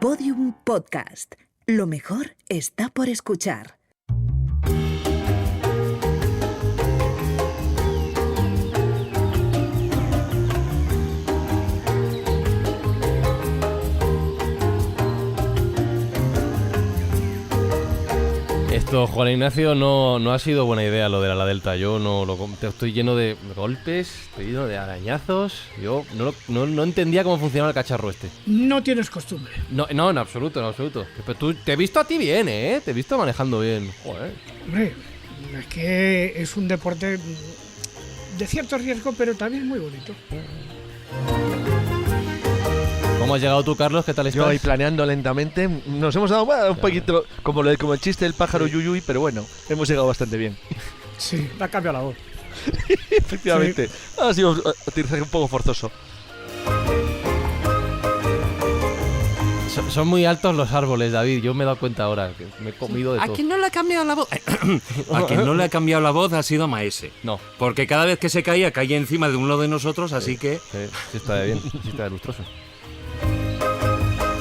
Podium Podcast. Lo mejor está por escuchar. Esto, Juan Ignacio, no ha sido buena idea lo de la Delta. Yo estoy lleno de golpes, estoy lleno de arañazos. Yo no entendía cómo funcionaba el cacharro este. No tienes costumbre. No, en absoluto, en absoluto. Pero tú, te he visto a ti bien, ¿eh? Te he visto manejando bien. Joder. Hombre, es que es un deporte de cierto riesgo, pero también muy bonito. ¿Cómo has llegado tú, Carlos? ¿Qué tal estás? Yo ahí planeando lentamente. Nos hemos dado un poquito como el chiste del pájaro yuyuy, pero bueno, hemos llegado bastante bien. Sí, Le ha cambiado la voz. Efectivamente. Sí. Ha sido un aterrizaje un poco forzoso. Son muy altos los árboles, David. Yo me he dado cuenta ahora que me he comido de todo. ¿A quién no le ha cambiado la voz? A quien no le ha cambiado la voz ha sido Maese. No. Porque cada vez que se caía encima de uno de nosotros, así que... Sí está de bien, sí está de lustroso.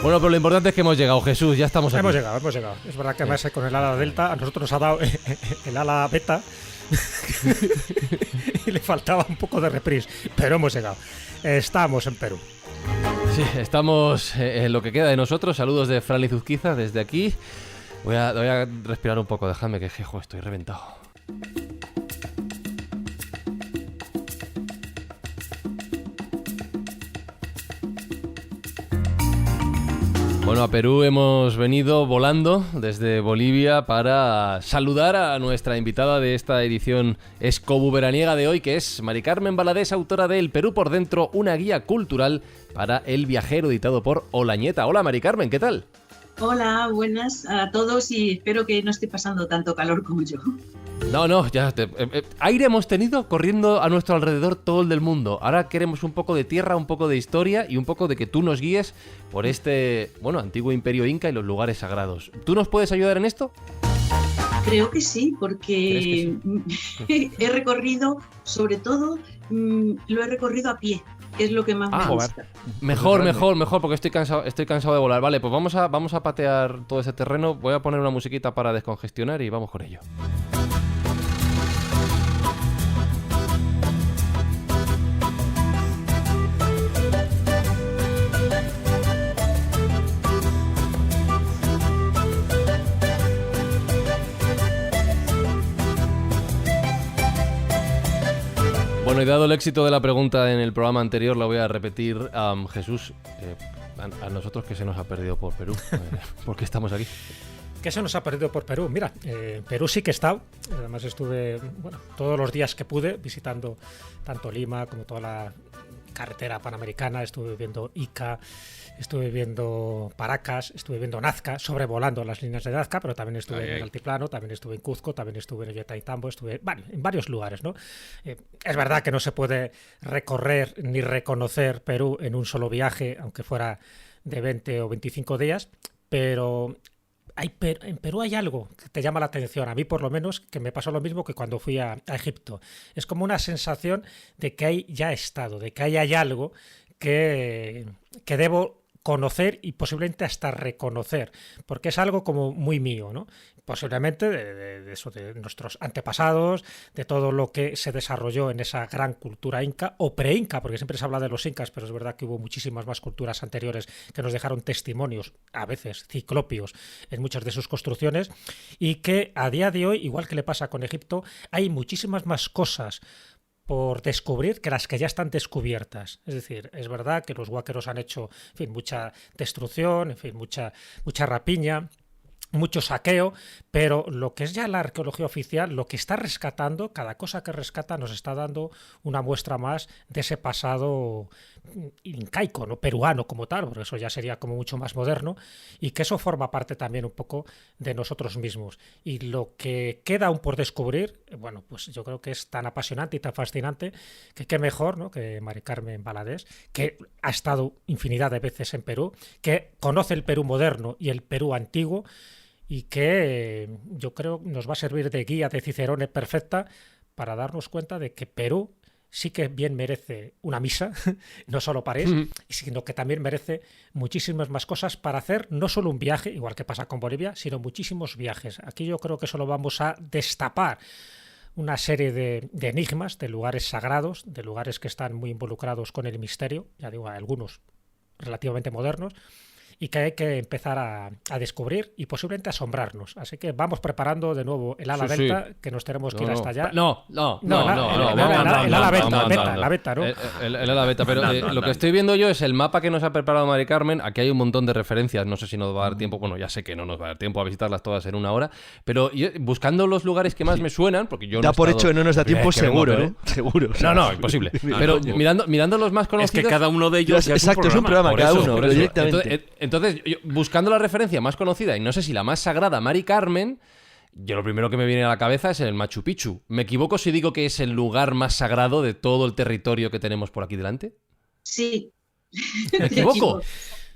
Bueno, pero lo importante es que hemos llegado, Jesús, ya estamos aquí. Hemos llegado. Es verdad que además con el ala delta a nosotros nos ha dado el ala beta y le faltaba un poco de reprise, pero hemos llegado. Estamos en Perú. Sí, estamos en lo que queda de nosotros. Saludos de Fran Lizuzquiza desde aquí. Voy a respirar un poco, dejadme que estoy reventado. Bueno, a Perú hemos venido volando desde Bolivia para saludar a nuestra invitada de esta edición escobuveraniega de hoy, que es Mari Carmen Valadés, autora de El Perú por dentro, una guía cultural para el viajero, editado por Olañeta. Hola, Mari Carmen, ¿qué tal? Hola, buenas a todos y espero que no esté pasando tanto calor como yo. No, aire hemos tenido corriendo a nuestro alrededor todo el del mundo. Ahora queremos un poco de tierra, un poco de historia y un poco de que tú nos guíes por este, antiguo imperio inca y los lugares sagrados. ¿Tú nos puedes ayudar en esto? Creo que sí, porque he recorrido, sobre todo, lo he recorrido a pie, que es lo que más me gusta. Mejor, porque estoy cansado de volar. Vale, pues vamos a patear todo ese terreno. Voy a poner una musiquita para descongestionar y vamos con ello. Bueno, y dado el éxito de la pregunta en el programa anterior, la voy a repetir. Jesús, a nosotros, ¿qué se nos ha perdido por Perú? ¿Por qué estamos aquí? ¿Qué se nos ha perdido por Perú? Mira, Perú sí que he estado. Además estuve todos los días que pude visitando tanto Lima como toda la carretera panamericana. Estuve viendo Ica, estuve viendo Paracas, estuve viendo Nazca, sobrevolando las líneas de Nazca, pero también estuve en el altiplano, también estuve en Cuzco, también estuve en Ollantaytambo, estuve en varios lugares, ¿no? Es verdad que no se puede recorrer ni reconocer Perú en un solo viaje, aunque fuera de 20 o 25 días, pero en Perú hay algo que te llama la atención, a mí por lo menos, que me pasó lo mismo que cuando fui a Egipto. Es como una sensación de que ahí ya he estado, de que ahí hay algo que debo conocer y posiblemente hasta reconocer, porque es algo como muy mío, ¿no? Posiblemente de nuestros antepasados, de todo lo que se desarrolló en esa gran cultura inca o pre-inca, porque siempre se habla de los incas, pero es verdad que hubo muchísimas más culturas anteriores que nos dejaron testimonios, a veces ciclopios, en muchas de sus construcciones, y que a día de hoy, igual que le pasa con Egipto, hay muchísimas más cosas por descubrir que las que ya están descubiertas. Es decir, es verdad que los huáqueros han hecho, en fin, mucha destrucción, en fin, mucha rapiña, mucho saqueo, pero lo que es ya la arqueología oficial, lo que está rescatando, cada cosa que rescata nos está dando una muestra más de ese pasado incaico, ¿no? Peruano como tal, porque eso ya sería como mucho más moderno, y que eso forma parte también un poco de nosotros mismos. Y lo que queda aún por descubrir, pues yo creo que es tan apasionante y tan fascinante que qué mejor, ¿no?, que Mari Carmen Valadés, que ha estado infinidad de veces en Perú, que conoce el Perú moderno y el Perú antiguo, y que yo creo nos va a servir de guía de Cicerone perfecta para darnos cuenta de que Perú sí que bien merece una misa, no solo París, sino que también merece muchísimas más cosas para hacer, no solo un viaje, igual que pasa con Bolivia, sino muchísimos viajes. Aquí yo creo que solo vamos a destapar una serie de enigmas, de lugares sagrados, de lugares que están muy involucrados con el misterio, ya digo, algunos relativamente modernos, y que hay que empezar a descubrir y posiblemente asombrarnos. Así que vamos preparando de nuevo el ala delta, que nos tenemos que ir hasta allá. El ala beta, ¿no? El ala beta, pero lo que estoy viendo yo es el mapa que nos ha preparado Mari Carmen. Aquí hay un montón de referencias, no sé si nos va a dar tiempo, bueno, ya sé que no nos va a dar tiempo a visitarlas todas en una hora, pero yo, buscando los lugares que más me suenan, porque yo da por hecho que no nos da tiempo seguro, ¿eh? Seguro. O sea, no, imposible. Pero mirando los más conocidos... Es que cada uno de ellos es un programa cada uno, pero directamente. Entonces, buscando la referencia más conocida, y no sé si la más sagrada, Mari Carmen, yo lo primero que me viene a la cabeza es el Machu Picchu. ¿Me equivoco si digo que es el lugar más sagrado de todo el territorio que tenemos por aquí delante? Sí. ¿Me equivoco?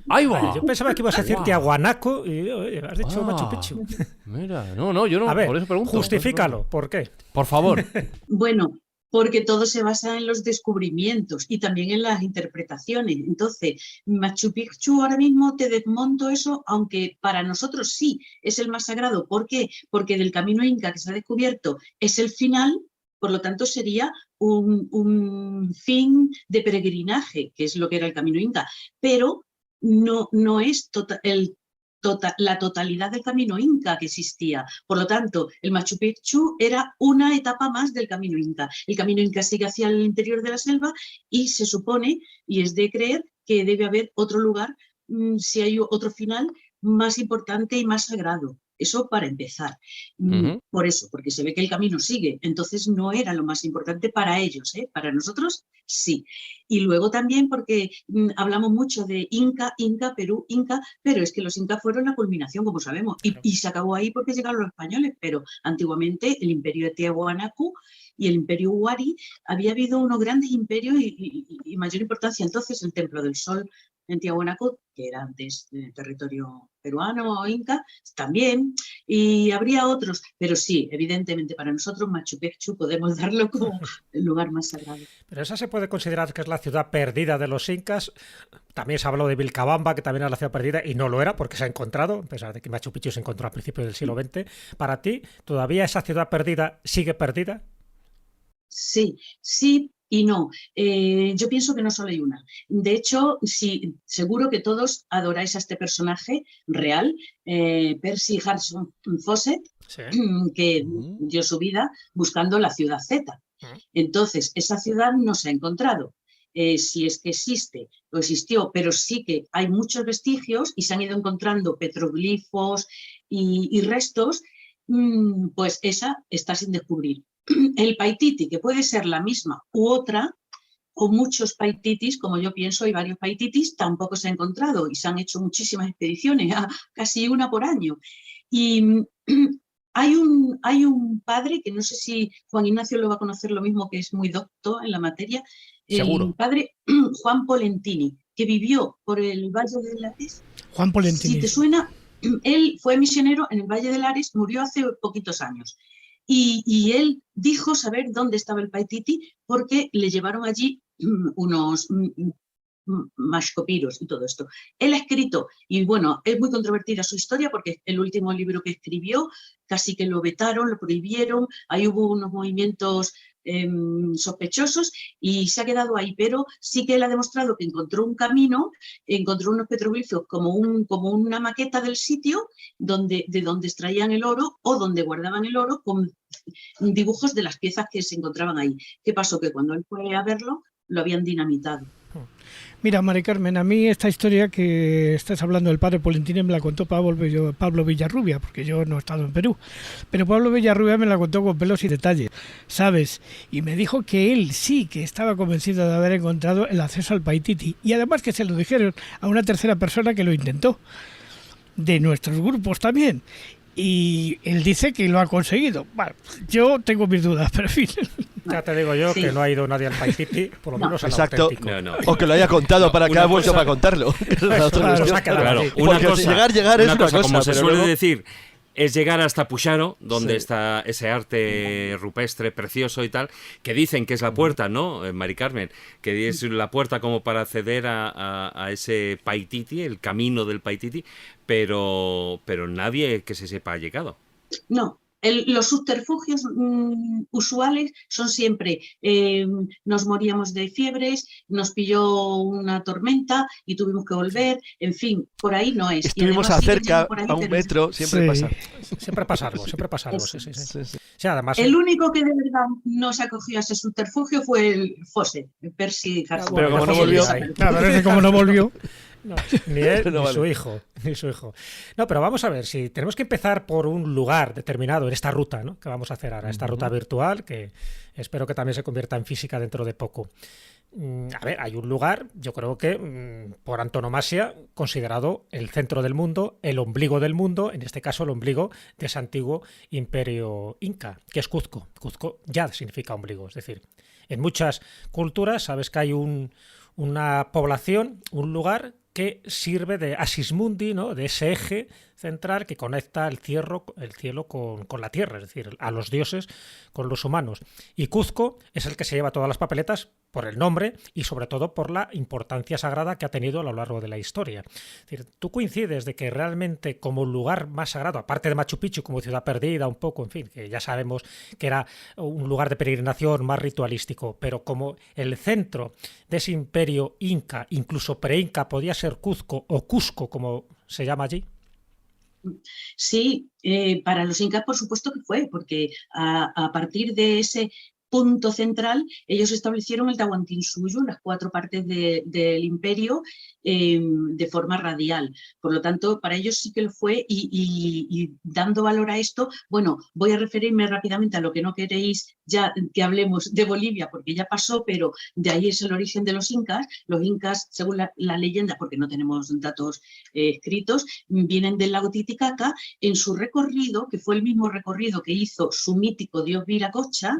¡Ahí va! Yo pensaba que ibas a decir Tiahuanaco y has dicho Machu Picchu. Mira, no, yo no, a ver, por eso pregunto. Justifícalo, ¿por qué? Por favor. Bueno, porque todo se basa en los descubrimientos y también en las interpretaciones. Entonces, Machu Picchu ahora mismo te desmonto eso, aunque para nosotros sí es el más sagrado. ¿Por qué? Porque del camino inca que se ha descubierto es el final, por lo tanto sería un fin de peregrinaje, que es lo que era el camino inca, pero no es la totalidad del camino inca que existía. Por lo tanto, el Machu Picchu era una etapa más del camino inca. El camino inca sigue hacia el interior de la selva y se supone, y es de creer, que debe haber otro lugar, si hay otro final, más importante y más sagrado. Eso para empezar. Por eso, porque se ve que el camino sigue. Entonces no era lo más importante para ellos, ¿eh? Para nosotros sí. Y luego también porque hablamos mucho de Inca, Perú, Inca, pero es que los incas fueron la culminación, como sabemos. Y se acabó ahí porque llegaron los españoles, pero antiguamente el imperio de Tiahuanaco y el imperio Huari, había habido unos grandes imperios y mayor importancia. Entonces el Templo del Sol en Tiahuanaco, que era antes territorio peruano o inca, también, y habría otros, pero sí, evidentemente para nosotros Machu Picchu podemos darlo como el lugar más sagrado. Pero esa se puede considerar que es la ciudad perdida de los incas. También se habló de Vilcabamba, que también era la ciudad perdida, y no lo era porque se ha encontrado, a pesar de que Machu Picchu se encontró a principios del siglo XX. Para ti, ¿todavía esa ciudad perdida sigue perdida? Sí y no. Yo pienso que no solo hay una. De hecho, sí, seguro que todos adoráis a este personaje real, Percy Harrison Fawcett, sí, que dio su vida buscando la ciudad Z. Entonces, esa ciudad no se ha encontrado. Si es que existe o existió, pero sí que hay muchos vestigios y se han ido encontrando petroglifos y restos, pues esa está sin descubrir. El Paititi, que puede ser la misma u otra, o muchos Paititis, como yo pienso, hay varios Paititis, tampoco se ha encontrado y se han hecho muchísimas expediciones, casi una por año. Y hay un padre, que no sé si Juan Ignacio lo va a conocer lo mismo, que es muy docto en la materia, el padre Juan Polentini, que vivió por el Valle del Ares. Juan Polentini. Si te suena, él fue misionero en el Valle del Ares, murió hace poquitos años. Y él dijo saber dónde estaba el Paititi porque le llevaron allí unos mashcopiros y todo esto. Él ha escrito, y bueno, es muy controvertida su historia porque el último libro que escribió casi que lo vetaron, lo prohibieron, ahí hubo unos movimientos sospechosos y se ha quedado ahí, pero sí que él ha demostrado que encontró un camino, encontró unos petroglifos como una maqueta del sitio de donde extraían el oro o donde guardaban el oro con dibujos de las piezas que se encontraban ahí. ¿Qué pasó? Que cuando él fue a verlo, lo habían dinamitado. Mira, Mari Carmen, a mí esta historia que estás hablando del padre Polentini me la contó Pablo Villarrubia, porque yo no he estado en Perú, pero Pablo Villarrubia me la contó con pelos y detalles, ¿sabes? Y me dijo que él sí que estaba convencido de haber encontrado el acceso al Paititi, y además que se lo dijeron a una tercera persona que lo intentó, de nuestros grupos también. Y él dice que lo ha conseguido. Bueno, yo tengo mis dudas, pero en fin. Ya te digo yo que no ha ido nadie al Paititi, por lo menos al auténtico. O que lo haya contado para que haya vuelto para contarlo. Claro, una cosa, llegar es una cosa. Como se suele decir, es llegar hasta Puxaro, donde Sí. está ese arte rupestre precioso y tal, que dicen que es la puerta, ¿no, Mari Carmen? Que es la puerta como para acceder a ese Paititi, el camino del Paititi, pero nadie que se sepa ha llegado. No, los subterfugios usuales son siempre nos moríamos de fiebres, nos pilló una tormenta y tuvimos que volver, en fin, por ahí no es. Estuvimos cerca, a un metro, siempre Sí. pasa. Siempre pasa algo, sí. Sí, sí. Sí, además, El único que de verdad no se acogió a ese subterfugio fue el Fosse, el Percy Harrison. Pero como no Fosse volvió- ahí. Claro, pero es que como no volvió. No, ni él No ni vale. su hijo, ni su hijo. No, pero vamos a ver, si tenemos que empezar por un lugar determinado en esta ruta, ¿no?, que vamos a hacer ahora, esta ruta virtual, que espero que también se convierta en física dentro de poco. A ver, hay un lugar, yo creo que por antonomasia, considerado el centro del mundo, el ombligo del mundo, en este caso el ombligo de ese antiguo imperio inca, que es Cuzco. Cuzco ya significa ombligo, es decir, en muchas culturas sabes que hay una población, un lugar que sirve de axis mundi, ¿no?, de ese eje central que conecta el cielo con la tierra, es decir, a los dioses con los humanos. Y Cuzco es el que se lleva todas las papeletas por el nombre y sobre todo por la importancia sagrada que ha tenido a lo largo de la historia. Es decir, tú coincides de que realmente como lugar más sagrado, aparte de Machu Picchu como ciudad perdida un poco, en fin, que ya sabemos que era un lugar de peregrinación más ritualístico, pero como el centro de ese imperio inca, incluso pre-inca, podía ser Cuzco o Cusco como se llama allí. Sí, para los incas por supuesto que fue, porque a partir de ese punto central ellos establecieron el Tahuantinsuyo, las 4 partes del imperio, de forma radial. Por lo tanto, para ellos sí que lo fue y dando valor a esto, bueno, voy a referirme rápidamente a lo que no queréis ya que hablemos de Bolivia, porque ya pasó, pero de ahí es el origen de los incas. Los incas, según la leyenda, porque no tenemos datos escritos, vienen del lago Titicaca. En su recorrido, que fue el mismo recorrido que hizo su mítico dios Viracocha,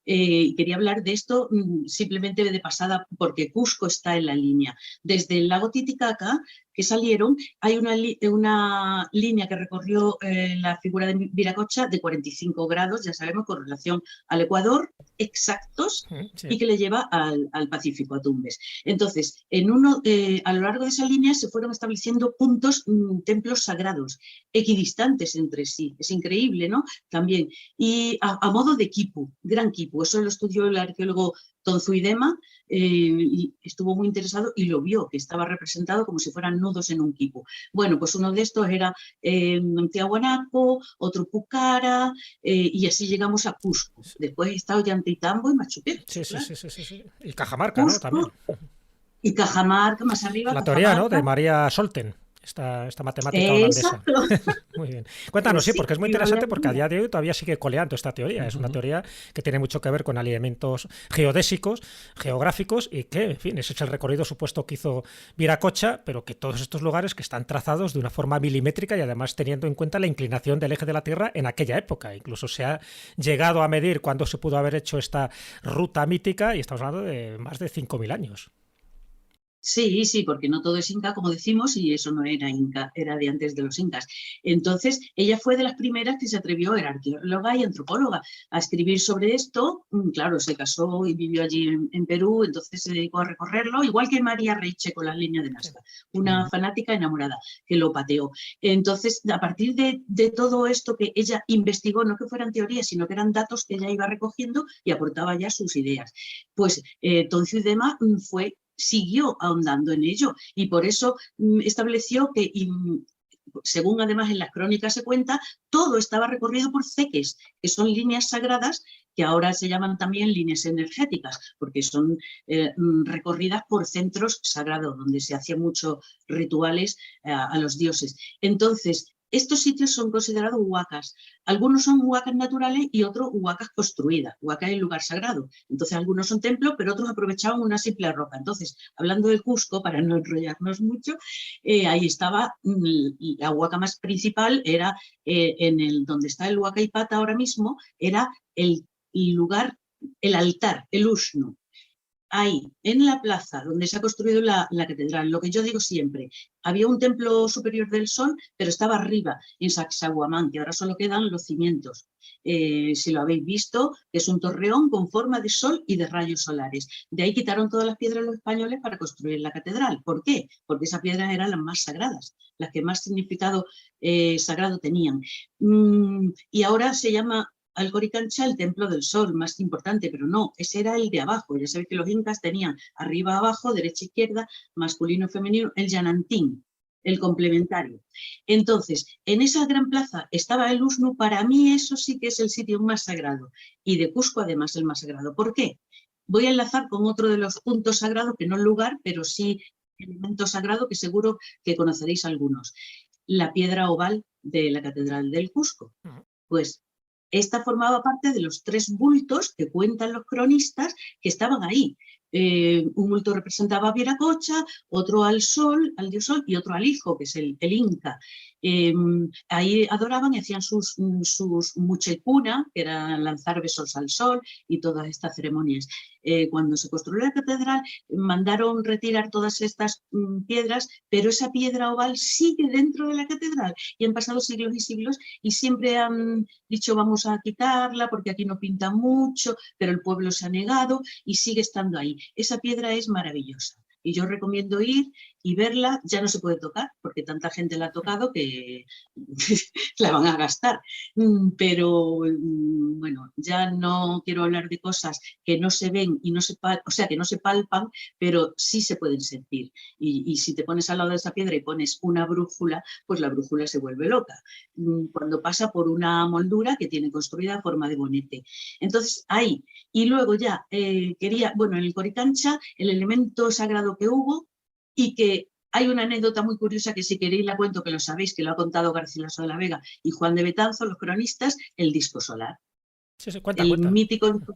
quería hablar de esto simplemente de pasada, porque Cusco está en la línea. Desde el lago Titicaca, que salieron, hay una línea que recorrió la figura de Viracocha de 45 grados, ya sabemos, con relación al Ecuador, exactos, Sí. y que le lleva al Pacífico, a Tumbes. Entonces, a lo largo de esa línea se fueron estableciendo puntos, templos sagrados, equidistantes entre sí. Es increíble, ¿no? También. Y a modo de quipu, gran quipu. Eso lo estudió el arqueólogo Tonzuidema, y estuvo muy interesado y lo vio, que estaba representado como si fueran nudos en un quipu. Bueno, pues uno de estos era Tiahuanaco, otro Pucara, y así llegamos a Cusco. Después está Ollantaytambo y Machu Picchu. Sí. Claro. Sí. Y Cajamarca, ¿no? Cusco También. y Cajamarca, más arriba. La teoría, ¿no?, Cajamarca. de María Solten, esta matemática holandesa. Exacto. Muy bien. Cuéntanos, Pues sí, sí, porque es muy iba a interesante, hablar porque a de día de hoy todavía sigue coleando esta teoría. Es una teoría que tiene mucho que ver con alineamientos geodésicos, geográficos, y que, en fin, ese es el recorrido supuesto que hizo Viracocha, pero que todos estos lugares que están trazados de una forma milimétrica y además teniendo en cuenta la inclinación del eje de la Tierra en aquella época. Incluso se ha llegado a medir cuándo se pudo haber hecho esta ruta mítica, y estamos hablando de más de 5.000 años. Sí, sí, porque no todo es inca, como decimos, y eso no era inca, era de antes de los incas. Entonces, ella fue de las primeras que se atrevió, era arqueóloga y antropóloga, a escribir sobre esto. Claro, se casó y vivió allí en Perú, entonces se dedicó a recorrerlo, igual que María Reiche con las líneas de Nazca, una fanática enamorada que lo pateó. Entonces, a partir de todo esto que ella investigó, no que fueran teorías, sino que eran datos que ella iba recogiendo y aportaba ya sus ideas. Pues Tonzuidema siguió ahondando en ello y por eso estableció que, según además en las crónicas se cuenta, todo estaba recorrido por ceques, que son líneas sagradas que ahora se llaman también líneas energéticas, porque son recorridas por centros sagrados, donde se hacían muchos rituales a los dioses. Entonces, estos sitios son considerados huacas. Algunos son huacas naturales y otros huacas construidas. Huaca es el lugar sagrado. Entonces, algunos son templos, pero otros aprovechaban una simple roca. Entonces, hablando del Cusco, para no enrollarnos mucho, ahí estaba la huaca más principal, era donde está el Huaca Ipata ahora mismo, era el lugar, el altar, el Ushnu. ahí, en la plaza donde se ha construido la catedral, lo que yo digo siempre, había un templo superior del Sol, pero estaba arriba, en Sacsayhuamán, que ahora solo quedan los cimientos. Si lo habéis visto, es un torreón con forma de sol y de rayos solares. De ahí quitaron todas las piedras los españoles para construir la catedral. ¿Por qué? Porque esas piedras eran las más sagradas, las que más significado sagrado tenían. Y ahora se llama Alcoricancha el templo del sol, más importante, pero no, ese era el de abajo. Ya sabéis que los incas tenían arriba, abajo, derecha, izquierda, masculino, femenino, el yanantín, el complementario. Entonces, en esa gran plaza estaba el Usnu. Para mí eso sí que es el sitio más sagrado, y de Cusco además el más sagrado. ¿Por qué? Voy a enlazar con otro de los puntos sagrados, que no es lugar, pero sí elemento sagrado que seguro que conoceréis algunos. La piedra oval de la Catedral del Cusco. Pues esta formaba parte de los 3 bultos que cuentan los cronistas que estaban ahí. Un bulto representaba a Viracocha, otro al sol, al dios sol, y otro al hijo, que es el Inca. Ahí adoraban y hacían sus muchecuna, que era lanzar besos al sol, y todas estas ceremonias. Cuando se construyó la catedral, mandaron retirar todas estas piedras, pero esa piedra oval sigue dentro de la catedral, y han pasado siglos y siglos, y siempre han dicho vamos a quitarla porque aquí no pinta mucho, pero el pueblo se ha negado y sigue estando ahí. Esa piedra es maravillosa y yo recomiendo ir y verla. Ya no se puede tocar porque tanta gente la ha tocado que la van a gastar, pero bueno, ya no quiero hablar de cosas que no se ven y no se palpan, o sea, que no se palpan, pero sí se pueden sentir, y si te pones al lado de esa piedra y pones una brújula, pues la brújula se vuelve loca cuando pasa por una moldura que tiene construida a forma de bonete. Entonces ahí, y luego ya quería, bueno, en el Coricancha el elemento sagrado que hubo, y que hay una anécdota muy curiosa que si queréis la cuento, que lo sabéis, que lo ha contado Garcilaso de la Vega y Juan de Betanzo, los cronistas, el disco solar. Sí, cuenta, El cuenta. mítico disco.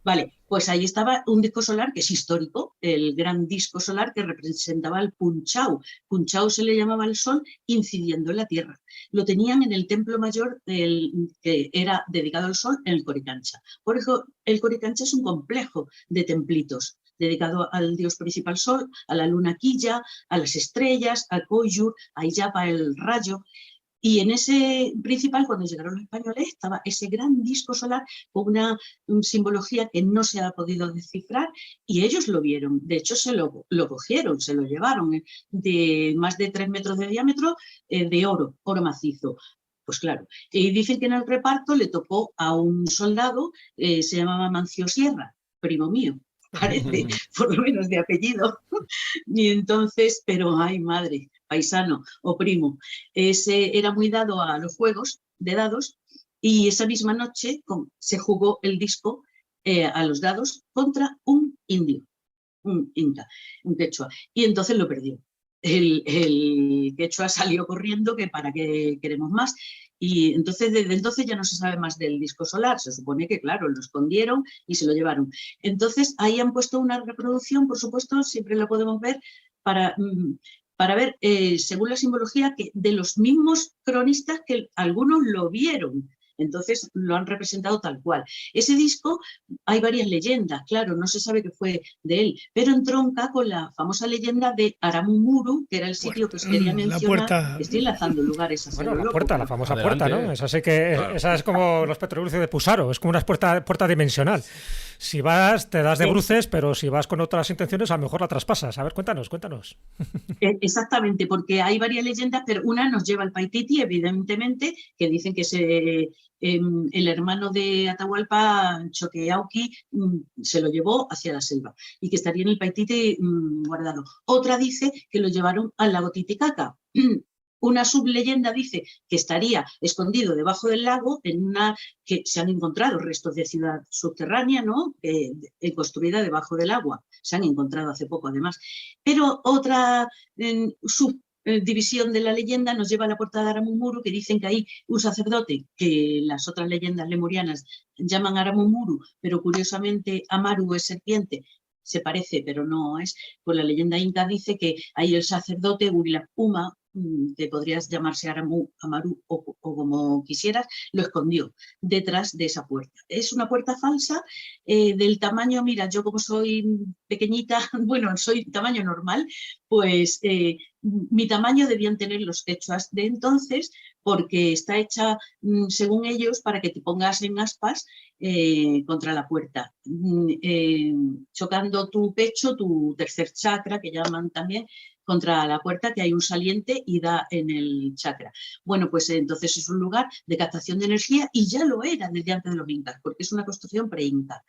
Vale, pues ahí estaba un disco solar que es histórico, el gran disco solar que representaba el Punchau. Punchau se le llamaba el sol incidiendo en la tierra. Lo tenían en el templo mayor que era dedicado al sol en el Coricancha. Por eso el Coricancha es un complejo de templitos dedicado al dios principal sol, a la luna Quilla, a las estrellas, al Coyur, a Iyapa el rayo. Y en ese principal, cuando llegaron los españoles, estaba ese gran disco solar con una simbología que no se ha podido descifrar, y ellos lo vieron. De hecho, se lo cogieron, se lo llevaron, de más de 3 metros de diámetro, de oro macizo. Pues claro, y dicen que en el reparto le tocó a un soldado, se llamaba Mancio Sierra, primo mío, parece, por lo menos de apellido. Y entonces, pero ay madre, paisano o primo, ese era muy dado a los juegos de dados, y esa misma noche se jugó el disco a los dados contra un indio, un inca, un quechua, y entonces lo perdió. El quechua salió corriendo, que para qué queremos más. Y entonces, desde entonces ya no se sabe más del disco solar. Se supone que, claro, lo escondieron y se lo llevaron. Entonces, ahí han puesto una reproducción, por supuesto, siempre la podemos ver, para ver, según la simbología, que de los mismos cronistas, que algunos lo vieron. Entonces lo han representado tal cual. Ese disco, hay varias leyendas, claro, no se sabe qué fue de él, pero entronca con la famosa leyenda de Aramumuru, que era el sitio que os quería mencionar. Estoy enlazando lugares a bueno, la puerta, la famosa Adelante. puerta, ¿no? Esa sí que claro. Esa es como los petroglifos de Pusaro, es como una puerta dimensional. Si vas, te das de bruces, pero si vas con otras intenciones, a lo mejor la traspasas. A ver, cuéntanos. Exactamente, porque hay varias leyendas, pero una nos lleva al Paititi, evidentemente, que dicen que el hermano de Atahualpa, Choqueauqui, se lo llevó hacia la selva y que estaría en el Paititi guardado. Otra dice que lo llevaron al lago Titicaca. Una subleyenda dice que estaría escondido debajo del lago, que se han encontrado restos de ciudad subterránea, ¿no? Construida debajo del agua. Se han encontrado hace poco, además. Pero otra subdivisión de la leyenda nos lleva a la puerta de Aramumuru, que dicen que hay un sacerdote que las otras leyendas lemurianas llaman Aramumuru, pero curiosamente Amaru es serpiente. Se parece, pero no es. Pues la leyenda inca dice que ahí el sacerdote Huilapuma, que podrías llamarse Amaru o como quisieras, lo escondió detrás de esa puerta. Es una puerta falsa del tamaño, mira, yo como soy pequeñita, bueno, soy tamaño normal, pues mi tamaño debían tener los quechuas de entonces, porque está hecha, según ellos, para que te pongas en aspas contra la puerta, chocando tu pecho, tu tercer chakra, que llaman también, contra la puerta, que hay un saliente y da en el chakra. Bueno, pues entonces es un lugar de captación de energía y ya lo era desde antes de los incas, porque es una construcción pre-inca.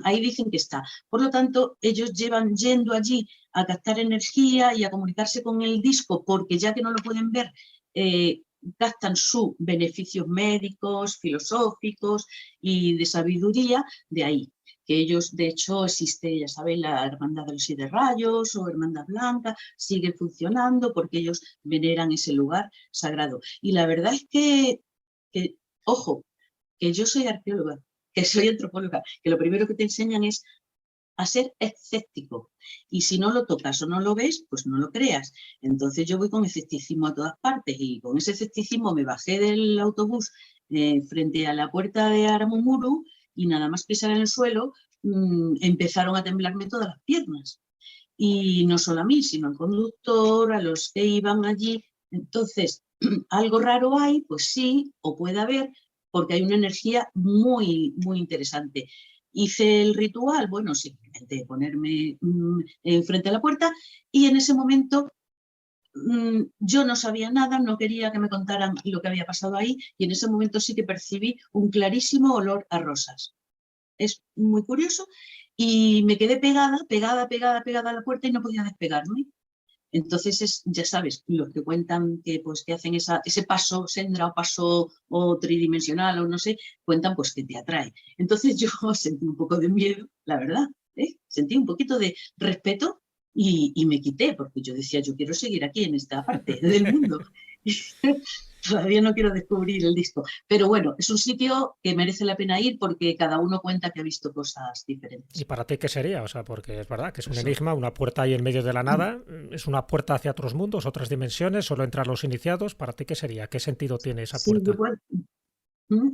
Ahí dicen que está. Por lo tanto, ellos llevan yendo allí a captar energía y a comunicarse con el disco, porque ya que no lo pueden ver, captan sus beneficios médicos, filosóficos y de sabiduría de ahí. Que ellos, de hecho, existe, ya saben, la Hermandad de los 7 Rayos o Hermandad Blanca, sigue funcionando porque ellos veneran ese lugar sagrado. Y la verdad es que ojo, que yo soy arqueóloga, que soy antropóloga, que lo primero que te enseñan es a ser escéptico. Y si no lo tocas o no lo ves, pues no lo creas. Entonces yo voy con escepticismo a todas partes y con ese escepticismo me bajé del autobús frente a la puerta de Aramumuru y nada más pisar en el suelo empezaron a temblarme todas las piernas. Y no solo a mí, sino al conductor, a los que iban allí. Entonces, algo raro hay, pues sí, o puede haber, porque hay una energía muy, muy interesante. Hice el ritual, bueno, simplemente ponerme frente a la puerta y en ese momento yo no sabía nada, no quería que me contaran lo que había pasado ahí y en ese momento sí que percibí un clarísimo olor a rosas. Es muy curioso y me quedé pegada a la puerta y no podía despegarme. Entonces, ya sabes, los que cuentan que, pues, que hacen ese paso sendra o paso o tridimensional o no sé, cuentan pues que te atrae. Entonces yo sentí un poco de miedo, la verdad, sentí un poquito de respeto y me quité, porque yo decía, yo quiero seguir aquí en esta parte del mundo. Todavía no quiero descubrir el disco. Pero bueno, es un sitio que merece la pena ir porque cada uno cuenta que ha visto cosas diferentes. ¿Y para ti qué sería? O sea, porque es verdad que es un enigma, una puerta ahí en medio de la nada, es una puerta hacia otros mundos, otras dimensiones, solo entran los iniciados. ¿Para ti qué sería? ¿Qué sentido tiene esa puerta?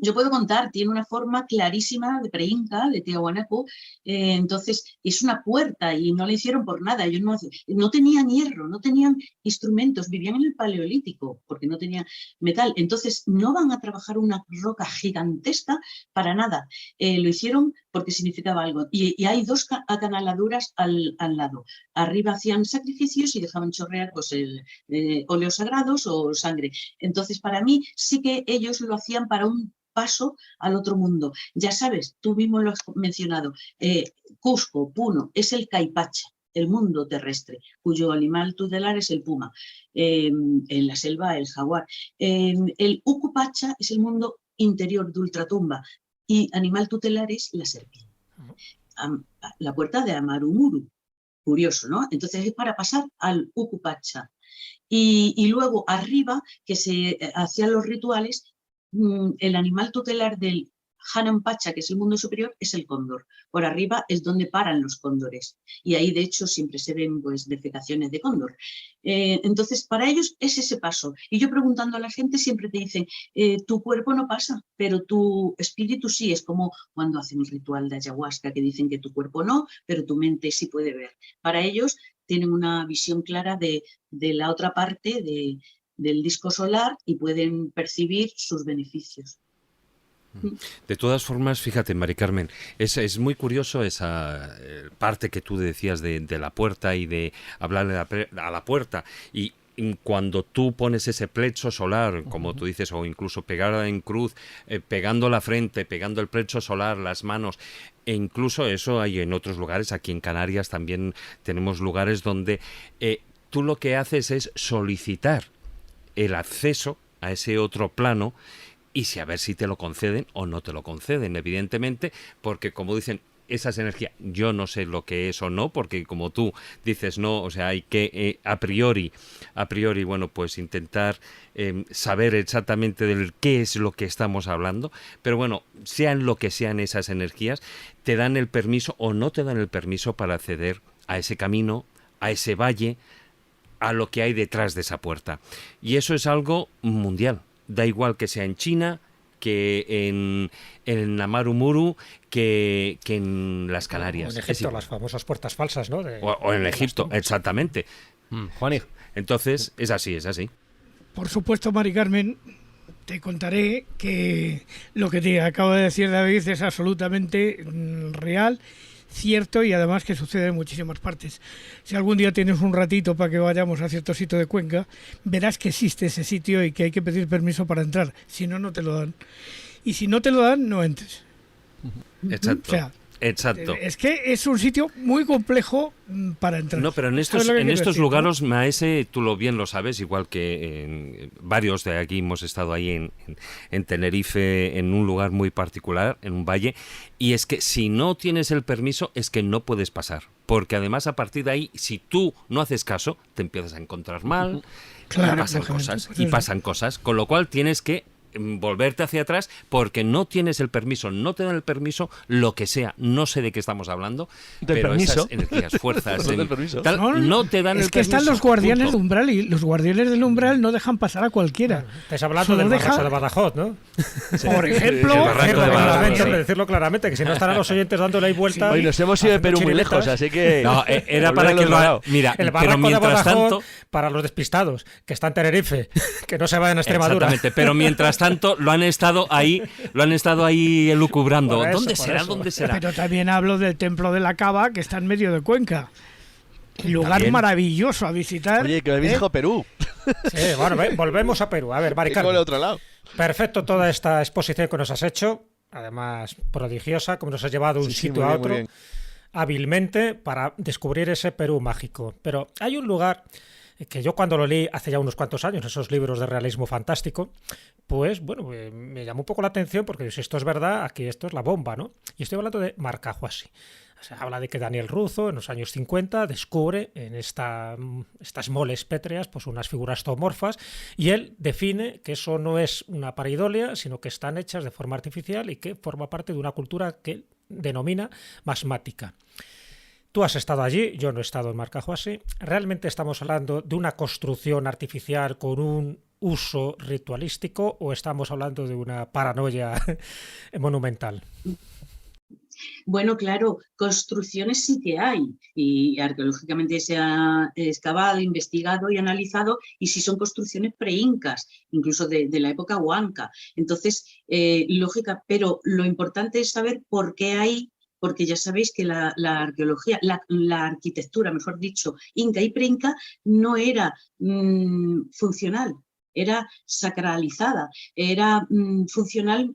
Yo puedo contar, tiene una forma clarísima de pre-inca, de Tiahuanaco, entonces es una puerta y no la hicieron por nada, ellos no tenían hierro, no tenían instrumentos, vivían en el paleolítico porque no tenían metal, entonces no van a trabajar una roca gigantesca para nada, lo hicieron porque significaba algo y hay 2 acanaladuras al lado, arriba hacían sacrificios y dejaban chorrear pues óleos sagrados o sangre, entonces para mí sí que ellos lo hacían para un paso al otro mundo. Ya sabes, tú mismo lo has mencionado, Cusco, Puno, es el Caipacha, el mundo terrestre, cuyo animal tutelar es el puma, en la selva el jaguar. El Ucupacha es el mundo interior de ultratumba y animal tutelar es la serpiente. La puerta de Amarumuru, curioso, ¿no? Entonces es para pasar al Ucupacha. Y luego arriba, que se hacían los rituales, el animal tutelar del Hanampacha, que es el mundo superior, es el cóndor. Por arriba es donde paran los cóndores. Y ahí, de hecho, siempre se ven pues, defecaciones de cóndor. Entonces, para ellos es ese paso. Y yo preguntando a la gente siempre te dicen, tu cuerpo no pasa, pero tu espíritu sí. Es como cuando hacen el ritual de ayahuasca, que dicen que tu cuerpo no, pero tu mente sí puede ver. Para ellos tienen una visión clara de la otra parte del disco solar y pueden percibir sus beneficios. De todas formas, fíjate, Mari Carmen, es muy curioso esa parte que tú decías de la puerta y de hablarle a la puerta y cuando tú pones ese plecho solar, como tú dices, o incluso pegarla en cruz, pegando la frente, pegando el plecho solar, las manos, e incluso eso hay en otros lugares, aquí en Canarias también tenemos lugares donde tú lo que haces es solicitar el acceso a ese otro plano y a ver si te lo conceden o no te lo conceden, evidentemente, porque como dicen, esas energías, yo no sé lo que es o no, porque como tú dices, no, o sea, hay que a priori, bueno, pues intentar saber exactamente del qué es lo que estamos hablando, pero bueno, sean lo que sean esas energías, te dan el permiso o no te dan el permiso para acceder a ese camino, a ese valle, a lo que hay detrás de esa puerta. Y eso es algo mundial. Da igual que sea en China, que en Namarumuru, que en las Canarias. O en Egipto, las famosas puertas falsas, ¿no? O en Egipto, exactamente. Juaní. Entonces, es así, es así. Por supuesto, Mari Carmen, te contaré que lo que te acabo de decir, David, es absolutamente real, cierto, y además que sucede en muchísimas partes. Si algún día tienes un ratito para que vayamos a cierto sitio de Cuenca, verás que existe ese sitio y que hay que pedir permiso para entrar. Si no, no te lo dan. Y si no te lo dan, no entres. Exacto. O sea, exacto. es que es un sitio muy complejo para entrar. No, pero en estos lugares, Maese, tú bien lo sabes, igual que en varios de aquí hemos estado ahí en Tenerife, en un lugar muy particular, en un valle, y es que si no tienes el permiso es que no puedes pasar, porque además a partir de ahí, si tú no haces caso, te empiezas a encontrar mal, Claro, y pasan cosas, con lo cual tienes que volverte hacia atrás porque no tienes el permiso, no te dan el permiso, lo que sea, no sé de qué estamos hablando, pero permiso. esas energías, fuerzas, No del permiso. no te dan el permiso. Es que están los guardianes punto. del umbral y los guardianes del umbral no dejan pasar a cualquiera. Estás hablando Solo del deja- barranco de Badajoz, ¿no? Por ejemplo, El barranco de Badajoz, sí. Decirlo claramente, que si no estarán los oyentes dándole ahí vuelta. Hoy nos hemos ido de haciendo Perú muy chiribitas. lejos, así que... No, era volver para a que los lo lados. mira, El pero barranco de mientras Badajoz, tanto, para los despistados, que está en Tenerife, que no se vayan a Extremadura. exactamente, pero mientras tanto lo han estado ahí elucubrando. Por eso, ¿Dónde por será? eso. ¿Dónde será? pero también hablo del Templo de la Cava, que está en medio de Cuenca. Lugar También. maravilloso a visitar. Oye, que me habéis dicho Perú. Sí, bueno, volvemos a Perú. A ver, Mari Y con Carmen. el otro lado. Perfecto toda esta exposición que nos has hecho, además prodigiosa, como nos has llevado de un Sí, sí, sitio muy a bien, muy otro, bien. hábilmente para descubrir ese Perú mágico. Pero hay un lugar que yo cuando lo leí hace ya unos cuantos años, esos libros de realismo fantástico, pues bueno, me llamó un poco la atención porque si esto es verdad, aquí esto es la bomba, ¿no? Y estoy hablando de Marcahuasi. O sea, habla de que Daniel Ruzo en los años 50 descubre en estas moles pétreas pues unas figuras zoomorfas y él define que eso no es una pareidolia, sino que están hechas de forma artificial y que forma parte de una cultura que él denomina masmática. Tú has estado allí, yo no he estado en Marcahuasi. ¿Realmente estamos hablando de una construcción artificial con un uso ritualístico o estamos hablando de una paranoia monumental? Bueno, claro, construcciones sí que hay y arqueológicamente se ha excavado, investigado y analizado y sí son construcciones preincas, incluso de la época huanca. Entonces, lógica, pero lo importante es saber por qué hay, porque ya sabéis que la arqueología, la arquitectura, mejor dicho, inca y preinca no era funcional, era sacralizada, era funcional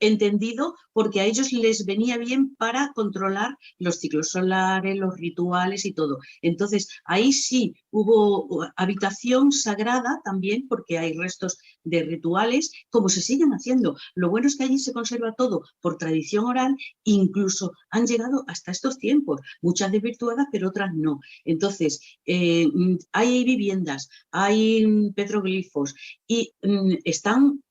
entendido porque a ellos les venía bien para controlar los ciclos solares, los rituales y todo. Entonces, ahí sí hubo habitación sagrada también porque hay restos de rituales, como se siguen haciendo. Lo bueno es que allí se conserva todo por tradición oral, incluso han llegado hasta estos tiempos, muchas desvirtuadas, pero otras no. Entonces, hay viviendas, hay petroglifos y están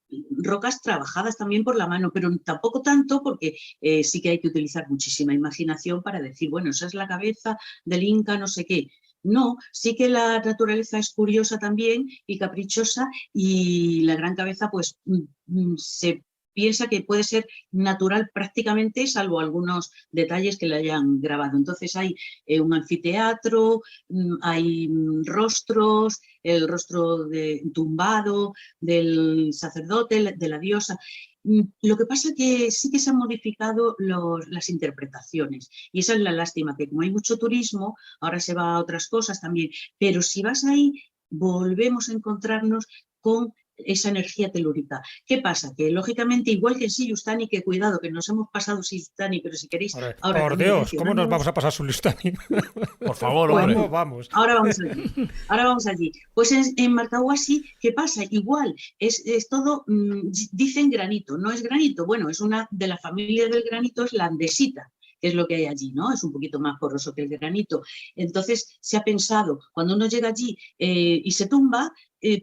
rocas trabajadas también por la mano, pero tampoco tanto porque sí que hay que utilizar muchísima imaginación para decir, bueno, esa es la cabeza del Inca, no sé qué. No, sí que la naturaleza es curiosa también y caprichosa y la gran cabeza pues se piensa que puede ser natural prácticamente, salvo algunos detalles que le hayan grabado. Entonces hay un anfiteatro, hay rostros, el rostro tumbado del sacerdote, de la diosa. Lo que pasa es que sí que se han modificado las interpretaciones y esa es la lástima, que como hay mucho turismo, ahora se va a otras cosas también, pero si vas ahí, volvemos a encontrarnos con esa energía telúrica. ¿Qué pasa? Que lógicamente, igual que en Siyustani, que cuidado, que nos hemos pasado Siyustani, pero si queréis... Ahora, por Dios, ¿cómo nos vamos a pasar Siyustani? Por favor, hombre. Vamos. Ahora vamos allí. Pues en Marcahuasi, ¿qué pasa? Igual, es todo, dicen granito, no es granito, bueno, es una de la familia del granito, es la andesita, que es lo que hay allí, ¿no? Es un poquito más poroso que el granito. Entonces se ha pensado, cuando uno llega allí y se tumba,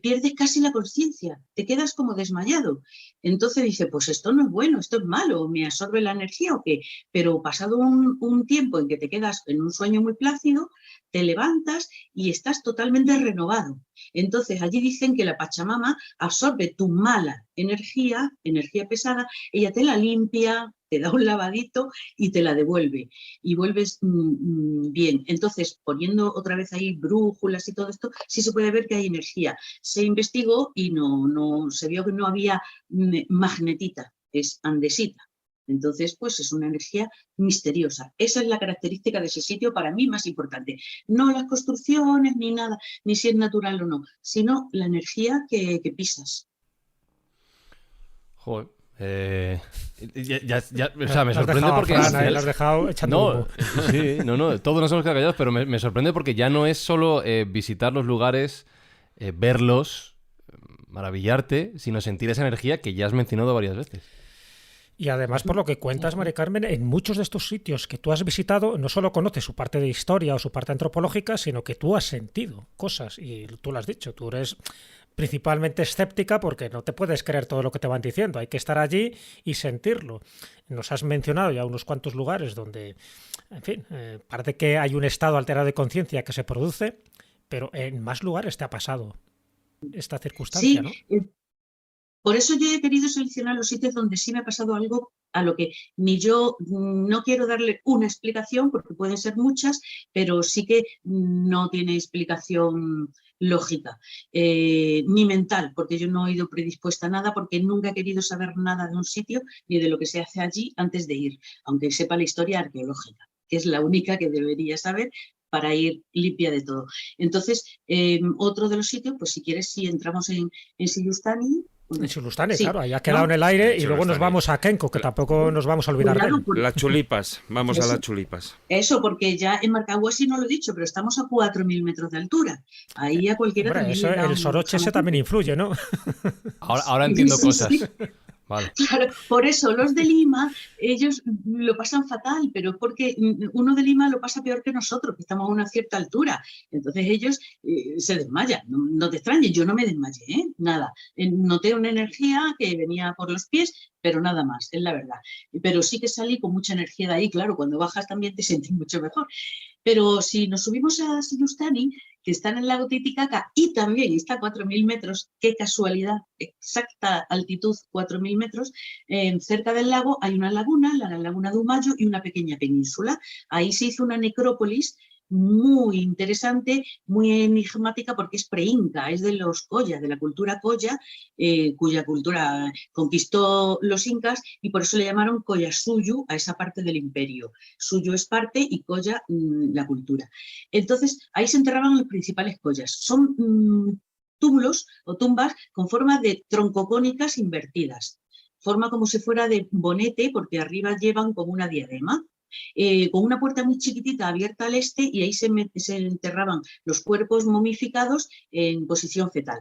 pierdes casi la conciencia, te quedas como desmayado. Entonces dice, pues esto no es bueno, esto es malo, me absorbe la energía o qué. Pero pasado un tiempo en que te quedas en un sueño muy plácido, te levantas y estás totalmente renovado. Entonces allí dicen que la Pachamama absorbe tu mala energía, energía pesada, ella te la limpia, te da un lavadito y te la devuelve y vuelves bien. Entonces, poniendo otra vez ahí brújulas y todo esto, sí se puede ver que hay energía. Se investigó y no se vio que no había magnetita, es andesita. Entonces, pues es una energía misteriosa. Esa es la característica de ese sitio para mí más importante. No las construcciones ni nada, ni si es natural o no, sino la energía que pisas. Joder. O sea, me sorprende porque... Lo has dejado echando humo. Sí, no, todos nos hemos quedado callados, pero me sorprende porque ya no es solo visitar los lugares, verlos, maravillarte, sino sentir esa energía que ya has mencionado varias veces. Y además, por lo que cuentas, Mari Carmen, en muchos de estos sitios que tú has visitado, no solo conoces su parte de historia o su parte antropológica, sino que tú has sentido cosas. Y tú lo has dicho, tú eres principalmente escéptica porque no te puedes creer todo lo que te van diciendo. Hay que estar allí y sentirlo. Nos has mencionado ya unos cuantos lugares donde, en fin, parece que hay un estado alterado de conciencia que se produce, pero en más lugares te ha pasado esta circunstancia, ¿no? Por eso yo he querido seleccionar los sitios donde sí me ha pasado algo a lo que ni yo no quiero darle una explicación, porque pueden ser muchas, pero sí que no tiene explicación lógica, ni mental, porque yo no he ido predispuesta a nada, porque nunca he querido saber nada de un sitio ni de lo que se hace allí antes de ir, aunque sepa la historia arqueológica, que es la única que debería saber para ir limpia de todo. Entonces, otro de los sitios, pues si quieres, si entramos en Siyustani. En Siyustani, sí, claro, ahí ha quedado en el aire y luego nos vamos a Kenko, que tampoco nos vamos a olvidar de él. Las chulipas, vamos a las chulipas. Eso, porque ya en Marcahuasi no lo he dicho, pero estamos a 4.000 metros de altura. Ahí a cualquiera Hombre, también eso, el soroche ese también influye, ¿no? Ahora entiendo cosas. Sí. Vale. Claro, por eso los de Lima, ellos lo pasan fatal, pero porque uno de Lima lo pasa peor que nosotros, que estamos a una cierta altura. Entonces ellos se desmayan. No te extrañes, yo no me desmayé, nada. Noté una energía que venía por los pies, pero nada más, es la verdad. Pero sí que salí con mucha energía de ahí, claro, cuando bajas también te sientes mucho mejor. Pero si nos subimos a Siyustani, que está en el lago Titicaca y también está a 4.000 metros, qué casualidad, exacta altitud 4.000 metros, cerca del lago hay una laguna, la laguna de Humayo, y una pequeña península. Ahí se hizo una necrópolis muy interesante, muy enigmática, porque es preinca, es de los Colla, de la cultura Colla, cuya cultura conquistó los incas, y por eso le llamaron Collasuyu a esa parte del imperio. Suyu es parte y Colla la cultura. Entonces ahí se enterraban los principales Collas. Son túmulos o tumbas con forma de troncocónicas invertidas, forma como si fuera de bonete, porque arriba llevan como una diadema. Con una puerta muy chiquitita abierta al este, y ahí se enterraban los cuerpos momificados en posición fetal.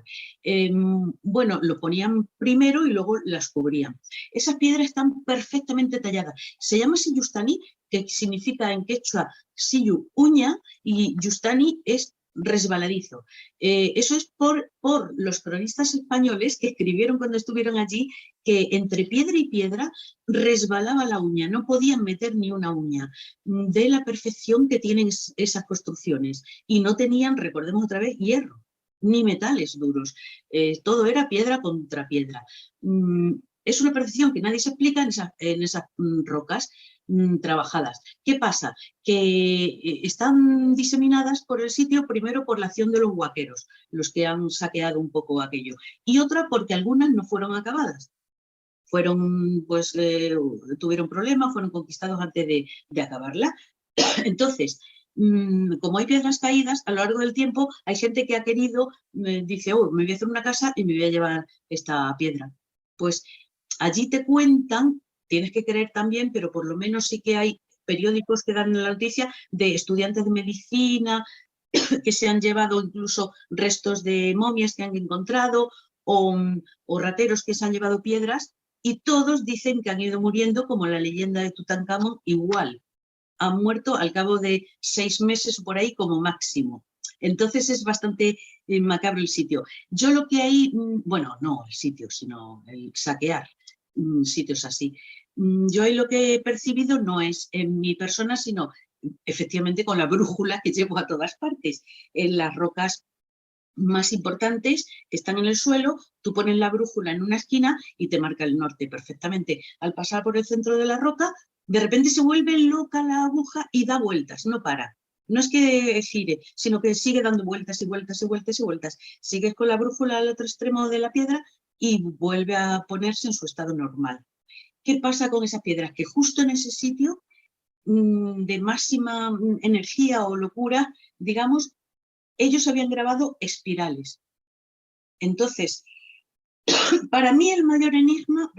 Bueno, lo ponían primero y luego las cubrían. Esas piedras están perfectamente talladas. Se llama Siyustani, que significa en quechua Siyu, uña, y Yustani es resbaladizo. Eso es por los cronistas españoles que escribieron cuando estuvieron allí, que entre piedra y piedra resbalaba la uña, no podían meter ni una uña, de la perfección que tienen esas construcciones. Y no tenían, recordemos otra vez, hierro, ni metales duros. Todo era piedra contra piedra. Es una perfección que nadie se explica en esas rocas trabajadas. ¿Qué pasa? Que están diseminadas por el sitio, primero por la acción de los huaqueros, los que han saqueado un poco aquello, y otra porque algunas no fueron acabadas. Fueron, pues, tuvieron problemas, fueron conquistados antes de acabarla. Entonces, como hay piedras caídas, a lo largo del tiempo hay gente que ha querido, dice, me voy a hacer una casa y me voy a llevar esta piedra. Pues allí te cuentan, tienes que creer también, pero por lo menos sí que hay periódicos que dan la noticia de estudiantes de medicina que se han llevado incluso restos de momias que han encontrado, o rateros que se han llevado piedras, y todos dicen que han ido muriendo como la leyenda de Tutankamón, igual. han muerto al cabo de 6 meses o por ahí como máximo. Entonces es bastante macabro el sitio. Yo lo que hay, bueno, no el sitio, sino el saquear sitios así. Yo ahí lo que he percibido no es en mi persona, sino efectivamente con la brújula que llevo a todas partes. En las rocas más importantes que están en el suelo, tú pones la brújula en una esquina y te marca el norte perfectamente. Al pasar por el centro de la roca, de repente se vuelve loca la aguja y da vueltas, no para. No es que gire, sino que sigue dando vueltas y vueltas y vueltas y vueltas. Sigues con la brújula al otro extremo de la piedra y vuelve a ponerse en su estado normal. ¿Qué pasa con esas piedras? Que justo en ese sitio de máxima energía o locura, digamos, ellos habían grabado espirales. Entonces, para mí el mayor enigma,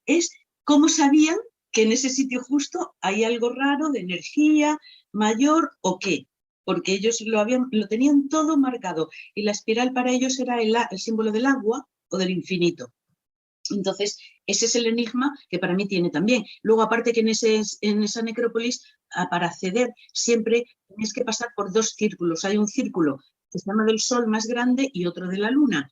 es cómo sabían que en ese sitio justo hay algo raro de energía mayor o qué, porque ellos lo tenían todo marcado y la espiral para ellos era el símbolo del agua o del infinito. Entonces, ese es el enigma que para mí tiene también. Luego, aparte que en esa necrópolis, para acceder, siempre tienes que pasar por 2 círculos. Hay un círculo que se llama del Sol más grande y otro de la Luna.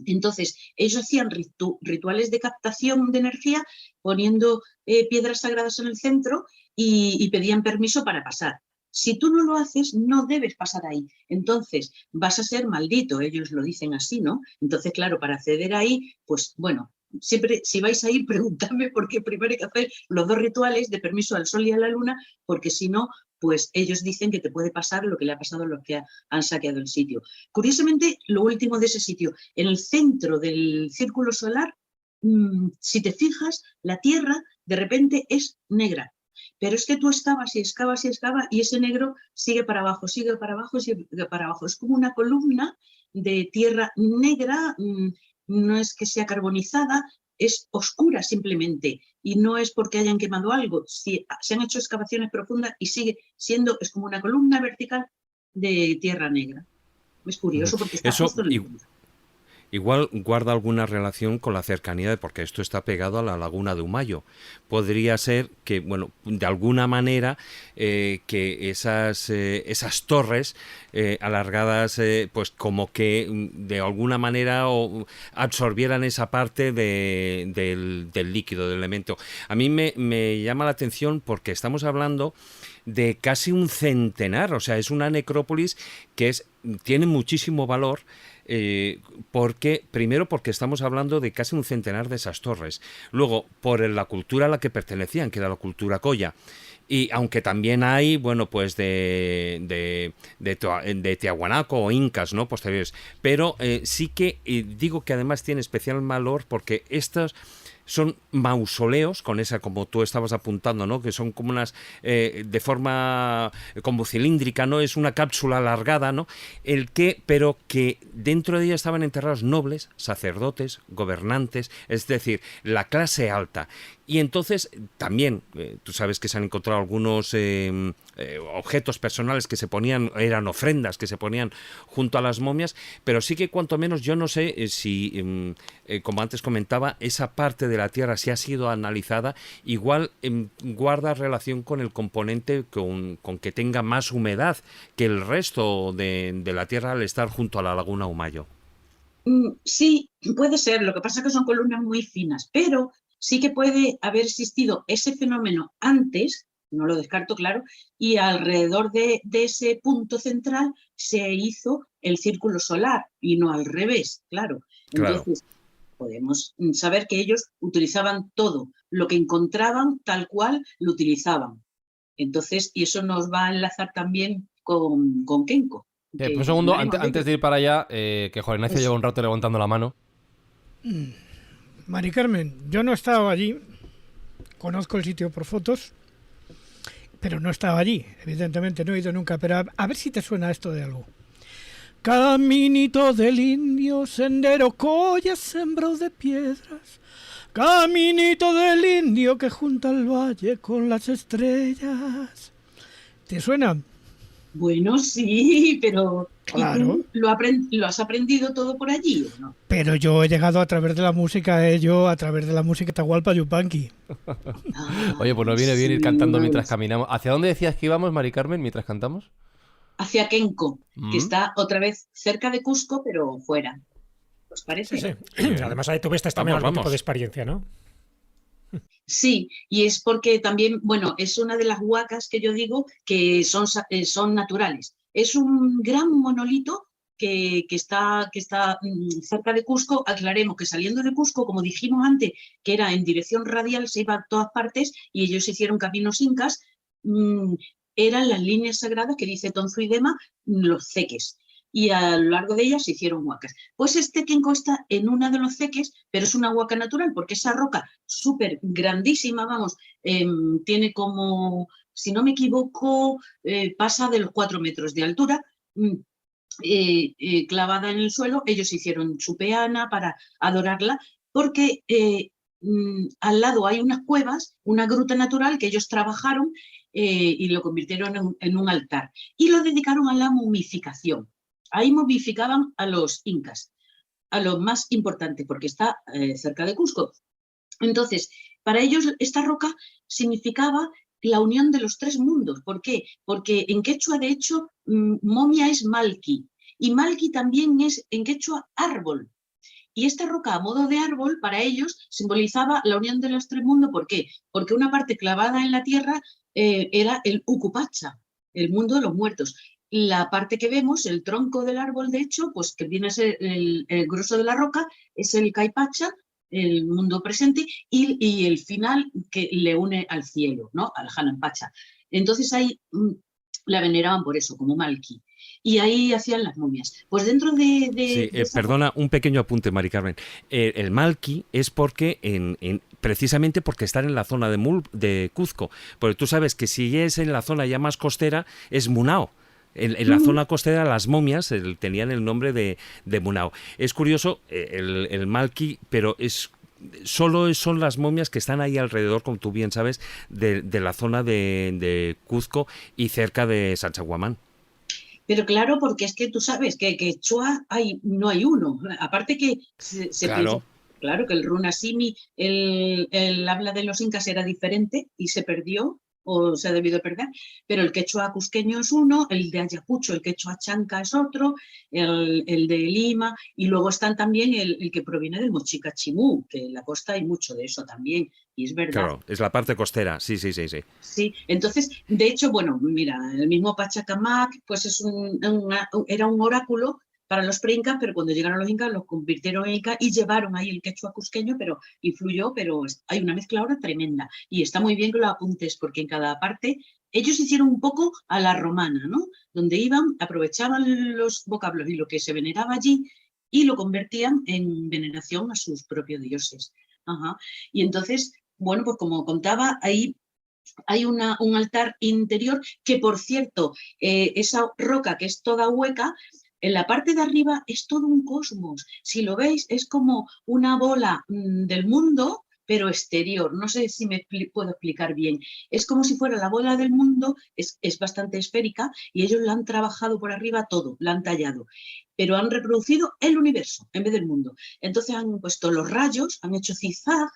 Entonces, ellos hacían rituales de captación de energía poniendo piedras sagradas en el centro y pedían permiso para pasar. Si tú no lo haces, no debes pasar ahí. Entonces, vas a ser maldito, ellos lo dicen así, ¿no? Entonces, claro, para acceder ahí, pues bueno, siempre si vais a ir, preguntadme porque primero hay que hacer los 2 rituales de permiso al Sol y a la Luna, porque si no, pues ellos dicen que te puede pasar lo que le ha pasado a los que han saqueado el sitio. Curiosamente, lo último de ese sitio, en el centro del círculo solar, si te fijas, la Tierra de repente es negra. Pero es que tú excavas y excavas y excavas y ese negro sigue para abajo, sigue para abajo, sigue para abajo. Es como una columna de tierra negra, no es que sea carbonizada, es oscura simplemente. Y no es porque hayan quemado algo. Si se han hecho excavaciones profundas y sigue siendo, es como una columna vertical de tierra negra. Es curioso porque está justo en el centro. Igual guarda alguna relación con la cercanía, porque esto está pegado a la laguna de Humayo. Podría ser que, bueno, de alguna manera que esas torres alargadas, pues como que de alguna manera absorbieran esa parte del líquido, del elemento. A mí me llama la atención porque estamos hablando de casi un centenar, o sea, es una necrópolis que tiene muchísimo valor. Primero porque estamos hablando de casi un centenar de esas torres, luego por la cultura a la que pertenecían, que era la cultura Colla, y aunque también hay, bueno, pues de Tiahuanaco o incas, ¿no?, posteriores, pero sí que digo que además tiene especial valor porque estas son mausoleos, con esa, como tú estabas apuntando, ¿no?, que son como unas, de forma como cilíndrica, ¿no?, es una cápsula alargada, ¿no?, pero que dentro de ella estaban enterrados nobles, sacerdotes, gobernantes, es decir, la clase alta. Y entonces también, tú sabes que se han encontrado algunos objetos personales que se ponían, eran ofrendas que se ponían junto a las momias, pero sí que cuanto menos yo no sé si, como antes comentaba, esa parte de la tierra si ha sido analizada, igual guarda relación con el componente con que tenga más humedad que el resto de la tierra al estar junto a la laguna Humayo. Sí, puede ser, lo que pasa es que son columnas muy finas, pero sí que puede haber existido ese fenómeno antes, no lo descarto, claro, y alrededor de ese punto central se hizo el círculo solar y no al revés, claro. Entonces, podemos saber que ellos utilizaban todo, lo que encontraban tal cual lo utilizaban. Entonces, y eso nos va a enlazar también con Kenko. Un segundo, antes de ir para allá, que Juan Ignacio lleva un rato levantando la mano. Mari Carmen, yo no estaba allí, conozco el sitio por fotos, pero no estaba allí, evidentemente no he ido nunca, pero a ver si te suena esto de algo. Caminito del indio, sendero Colla, sembrado de piedras, caminito del indio que junta el valle con las estrellas. ¿Te suena? Bueno, sí, pero ¿y Claro. tú lo has aprendido todo por allí o no? Pero yo he llegado a través de la música, a través de la música Tahualpa Yupanqui. Oye, pues Ah, nos viene bien ir sí, cantando mientras caminamos. ¿Hacia dónde decías que íbamos, Mari Carmen, mientras cantamos? hacia Kenco, que Mm, está otra vez cerca de Cusco, pero fuera. ¿Os Sí, parece? sí. muy bien. Además ahí tuviste también Vamos, algún tipo de vamos. experiencia, ¿no? Sí, y es porque también, bueno, es una de las huacas que yo digo que son naturales. Es un gran monolito que está cerca de Cusco. Aclaremos que saliendo de Cusco, como dijimos antes, que era en dirección radial, se iba a todas partes y ellos hicieron caminos incas, mm, eran las líneas sagradas que dice Tonzuidema, los ceques. Y a lo largo de ellas se hicieron huacas. Pues este Kenko está en una de los ceques, pero es una huaca natural, porque esa roca súper grandísima, vamos, tiene como, si no me equivoco, pasa de los 4 metros de altura, clavada en el suelo. Ellos hicieron su peana para adorarla, porque al lado hay unas cuevas, una gruta natural que ellos trabajaron y lo convirtieron en un altar. Y lo dedicaron a la momificación. Ahí momificaban a los incas, a los más importantes, porque está cerca de Cusco. Entonces, para ellos esta roca significaba la unión de los tres mundos. ¿Por qué? Porque en quechua, de hecho, momia es malki, y malki también es en quechua árbol. Y esta roca a modo de árbol para ellos simbolizaba la unión de los tres mundos. ¿Por qué? Porque una parte clavada en la tierra era el Ucupacha, el mundo de los muertos. La parte que vemos, el tronco del árbol, de hecho, pues que viene a ser el grueso de la roca, es el Caipacha, el mundo presente, y el final que le une al cielo, ¿no? Al Hanampacha. Entonces ahí la veneraban por eso, como Malki. Y ahí hacían las momias. Pues dentro Sí, de esa roca. perdona, un pequeño apunte, Mari Carmen. El Malqui es porque precisamente porque están en la zona de Cuzco. Porque tú sabes que si es en la zona ya más costera, es Munao. En la zona costera las momias tenían el nombre de Munao. Es curioso el Malqui, pero solo son las momias que están ahí alrededor, como tú bien sabes, de la zona de Cuzco y cerca de Sacsayhuamán. Pero claro, porque es que tú sabes que quechua no hay uno. Aparte que se pensó, Claro. claro, que el runasimi, el habla de los incas era diferente y se perdió o se ha debido perder, pero el quechua cusqueño es uno, el de Ayacucho, el quechua chanca es otro, el de Lima, y luego están también el que proviene del mochica chimú, que en la costa hay mucho de eso también, y es verdad. Claro, es la parte costera, sí, sí, sí, sí. Sí, entonces, de hecho, bueno, mira, el mismo Pachacamac, pues era un oráculo para los preincas, pero cuando llegaron los incas los convirtieron en incas y llevaron ahí el quechua cusqueño, pero influyó, pero hay una mezcla ahora tremenda. Y está muy bien que lo apuntes, porque en cada parte ellos hicieron un poco a la romana, ¿no? Donde iban, aprovechaban los vocablos y lo que se veneraba allí y lo convertían en veneración a sus propios dioses. Ajá. Y entonces, bueno, pues como contaba, ahí hay un altar interior que, por cierto, esa roca que es toda hueca, en la parte de arriba es todo un cosmos. Si lo veis, es como una bola del mundo, pero exterior. No sé si me puedo explicar bien. Es como si fuera la bola del mundo, es bastante esférica, y ellos la han trabajado por arriba todo, la han tallado, pero han reproducido el universo en vez del mundo. Entonces han puesto los rayos, han hecho zigzag,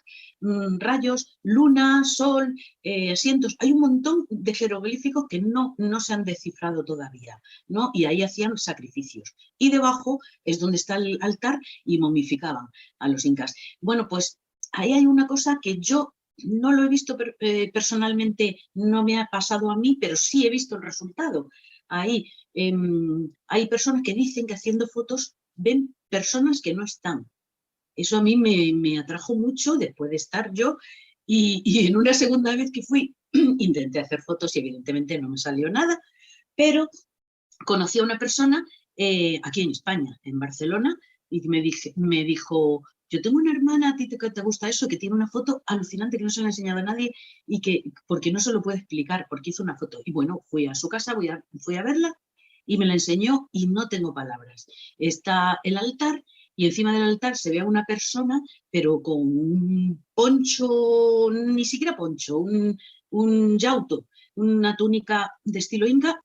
rayos, luna, sol, asientos. Hay un montón de jeroglíficos que no se han descifrado todavía, ¿no? Y ahí hacían sacrificios. Y debajo es donde está el altar y momificaban a los incas. Bueno, pues ahí hay una cosa que yo no lo he visto personalmente, no me ha pasado a mí, pero sí he visto el resultado. Ahí hay personas que dicen que haciendo fotos ven personas que no están. Eso a mí me atrajo mucho después de estar yo, y en una segunda vez que fui intenté hacer fotos y evidentemente no me salió nada, pero conocí a una persona aquí en España, en Barcelona, y me dijo, yo tengo una hermana, a ti te gusta eso, que tiene una foto alucinante que no se la ha enseñado a nadie y que, porque no se lo puede explicar, porque hizo una foto. Y bueno, fui a su casa, fui a verla y me la enseñó y no tengo palabras. Está el altar y encima del altar se ve a una persona, pero con un poncho, ni siquiera poncho, un yauto, una túnica de estilo inca,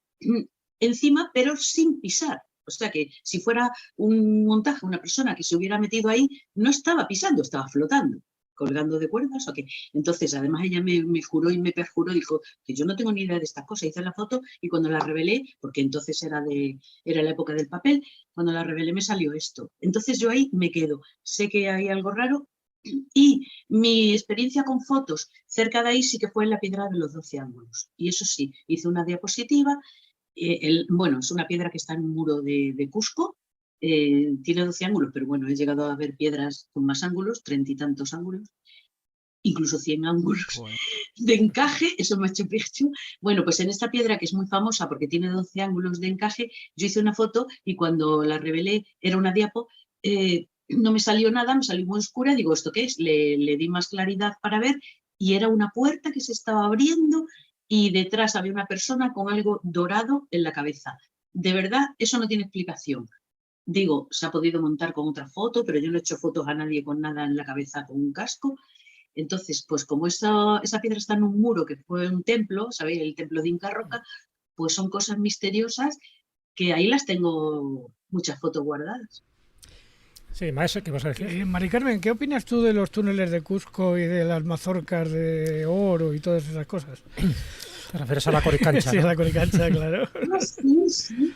encima, pero sin pisar. O sea que si fuera un montaje, una persona que se hubiera metido ahí, no estaba pisando, estaba flotando, colgando de cuerdas o qué. Entonces, además ella me juró y me perjuró, dijo que yo no tengo ni idea de estas cosas. Hice la foto y cuando la revelé, porque entonces era la época del papel, cuando la revelé me salió esto. Entonces yo ahí me quedo. Sé que hay algo raro y mi experiencia con fotos cerca de ahí sí que fue en la piedra de los 12 ángulos. Y eso sí, hice una diapositiva. Bueno, es una piedra que está en un muro de Cusco, tiene 12 ángulos, pero bueno, he llegado a ver piedras con más ángulos, 30 y tantos ángulos, incluso 100 ángulos de encaje, eso es Machu Picchu. Bueno, pues en esta piedra que es muy famosa porque tiene 12 ángulos de encaje, yo hice una foto y cuando la revelé, era una diapo, no me salió nada, me salió muy oscura, digo, ¿esto qué es? Le di más claridad para ver y era una puerta que se estaba abriendo y detrás había una persona con algo dorado en la cabeza. De verdad, eso no tiene explicación. Digo, se ha podido montar con otra foto, pero yo no he hecho fotos a nadie con nada en la cabeza con un casco. Entonces, pues como esa piedra está en un muro que fue un templo, ¿sabéis? El templo de Inca Roca, pues son cosas misteriosas que ahí las tengo muchas fotos guardadas. Sí, Maese, ¿qué vas a decir? Mari Carmen, ¿qué opinas tú de los túneles de Cusco y de las mazorcas de oro y todas esas cosas? Te refieres a la Coricancha. Sí, ¿no? a la Coricancha, claro. Sí, sí.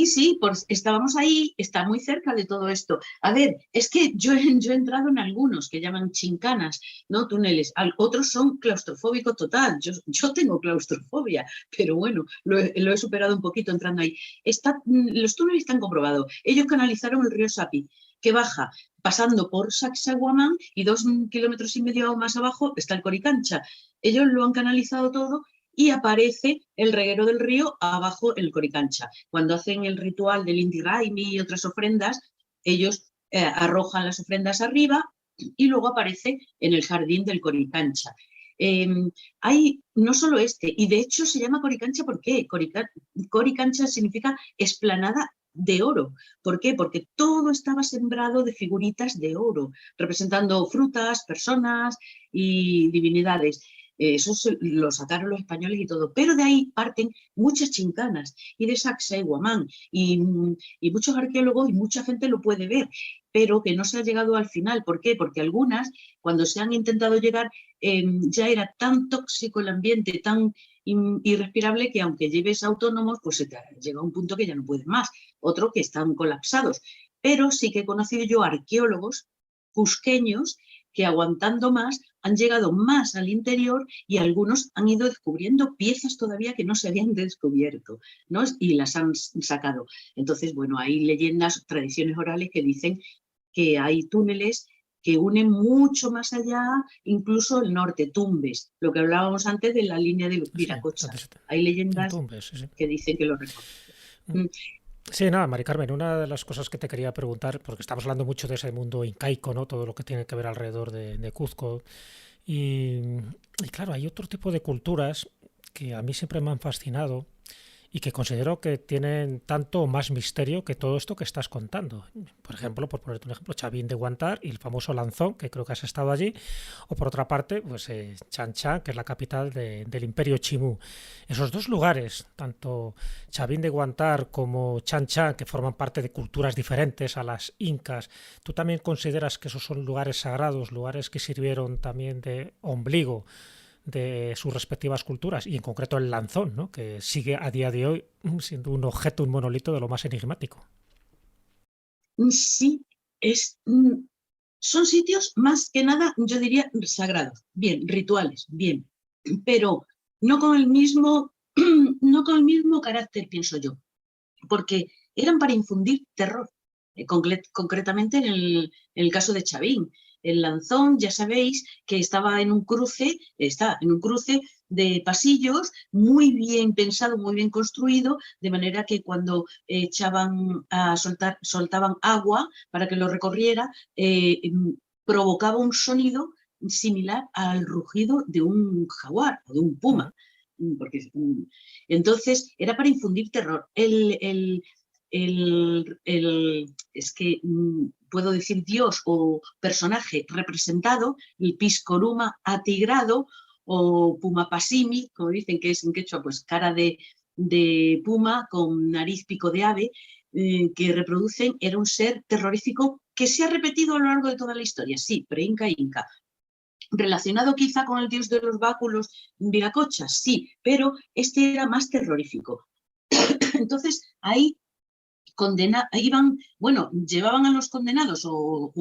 Sí, pues estábamos ahí, está muy cerca de todo esto. A ver, es que yo he entrado en algunos que llaman chincanas, ¿no? Túneles. Otros son claustrofóbicos total. Yo tengo claustrofobia, pero bueno, lo he superado un poquito entrando ahí. Los túneles están comprobados. Ellos canalizaron el río Sapi, que baja pasando por Sacsayhuamán y 2,5 kilómetros más abajo está el Coricancha. Ellos lo han canalizado todo y aparece el reguero del río abajo el Coricancha. Cuando hacen el ritual del Inti Raymi y otras ofrendas, ellos arrojan las ofrendas arriba y luego aparece en el jardín del Coricancha. Hay no solo y de hecho se llama Coricancha, ¿por qué? Coricancha significa esplanada de oro. ¿Por qué? Porque todo estaba sembrado de figuritas de oro, representando frutas, personas y divinidades. Eso lo sacaron los españoles y todo, pero de ahí parten muchas chincanas y de Sacsayhuamán y muchos arqueólogos y mucha gente lo puede ver, pero que no se ha llegado al final. ¿Por qué? Porque algunas, cuando se han intentado llegar, ya era tan tóxico el ambiente, tan irrespirable, que aunque lleves autónomos, pues se te llega a un punto que ya no puedes más. Otro que están colapsados. Pero sí que he conocido yo arqueólogos cusqueños que aguantando más han llegado más al interior y algunos han ido descubriendo piezas todavía que no se habían descubierto, ¿no? Y las han sacado. Entonces, bueno, hay leyendas, tradiciones orales que dicen que hay túneles que unen mucho más allá, incluso el norte, Tumbes, lo que hablábamos antes de la línea de Viracocha. Hay leyendas Tumbes, sí. que dicen que lo recorren. Sí, nada, Mari Carmen, una de las cosas que te quería preguntar, porque estamos hablando mucho de ese mundo incaico, ¿no? Todo lo que tiene que ver alrededor de Cuzco. Y claro, hay otro tipo de culturas que a mí siempre me han fascinado y que considero que tienen tanto o más misterio que todo esto que estás contando. Por ejemplo, por ponerte un ejemplo, Chavín de Huántar y el famoso Lanzón, que creo que has estado allí, o por otra parte, pues Chan Chan, que es la capital del Imperio Chimú. Esos dos lugares, tanto Chavín de Huántar como Chan Chan, que forman parte de culturas diferentes a las incas, ¿tú también consideras que esos son lugares sagrados, lugares que sirvieron también de ombligo de sus respectivas culturas, y en concreto el Lanzón, ¿no? Que sigue a día de hoy siendo un objeto, un monolito de lo más enigmático? Sí, son sitios más que nada, yo diría, sagrados, bien, rituales, bien, pero no con el mismo carácter, pienso yo, porque eran para infundir terror, concretamente en el caso de Chavín. El Lanzón, ya sabéis, que está en un cruce de pasillos muy bien pensado, muy bien construido, de manera que cuando soltaban agua para que lo recorriera, provocaba un sonido similar al rugido de un jaguar o de un puma. Entonces, era para infundir terror. Es que puedo decir Dios o personaje representado, el Piscoruma atigrado o Pumapasimi, como dicen que es en quechua, pues cara de de puma con nariz pico de ave que reproducen, era un ser terrorífico que se ha repetido a lo largo de toda la historia, sí, pre-inca e inca. Relacionado quizá con el dios de los báculos, Viracocha, sí, pero este era más terrorífico. Entonces, ahí llevaban a los condenados o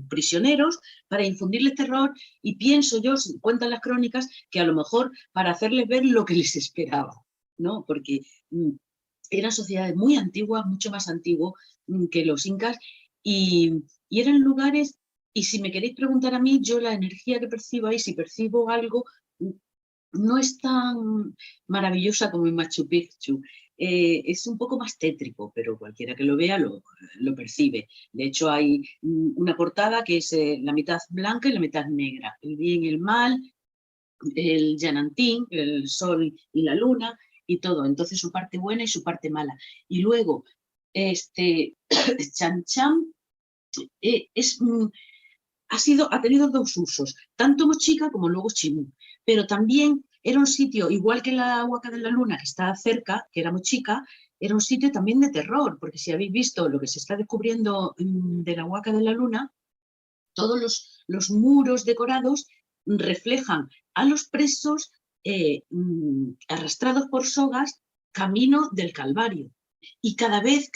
prisioneros para infundirles terror, y pienso yo, cuentan las crónicas, que a lo mejor para hacerles ver lo que les esperaba, ¿no? Porque eran sociedades muy antiguas, mucho más antiguas que los incas, y eran lugares, y si me queréis preguntar a mí, yo la energía que percibo ahí, si percibo algo, no es tan maravillosa como en Machu Picchu. Es un poco más tétrico, pero cualquiera que lo vea lo percibe. De hecho, hay una portada que es la mitad blanca y la mitad negra. El bien y el mal, el Yanantín, el sol y la luna y todo. Entonces, su parte buena y su parte mala. Y luego, Chan Chan ha tenido dos usos, tanto Mochica como luego Chimú, pero también era un sitio, igual que la Huaca de la Luna, que está cerca, que era Mochica, era un sitio también de terror, porque si habéis visto lo que se está descubriendo de la Huaca de la Luna, todos los muros decorados reflejan a los presos arrastrados por sogas camino del Calvario. Y cada vez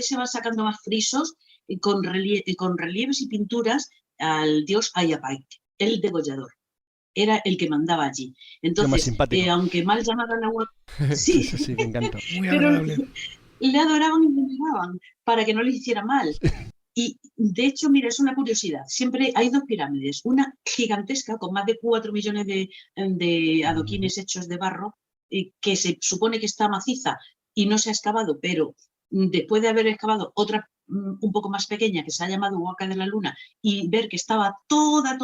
se van sacando más frisos con relieves y pinturas al dios Ayapai, el degollador. Era el que mandaba allí. Entonces, aunque mal llamada la Huaca, sí, Sí, me encanta. Muy pero agradable. le adoraban y le veneraban para que no les hiciera mal. Y de hecho, mira, es una curiosidad. Siempre hay dos pirámides, una gigantesca con más de 4 millones de adoquines hechos de barro, que se supone que está maciza y no se ha excavado, pero después de haber excavado otra un poco más pequeña que se ha llamado Huaca de la Luna, y ver que estaba toda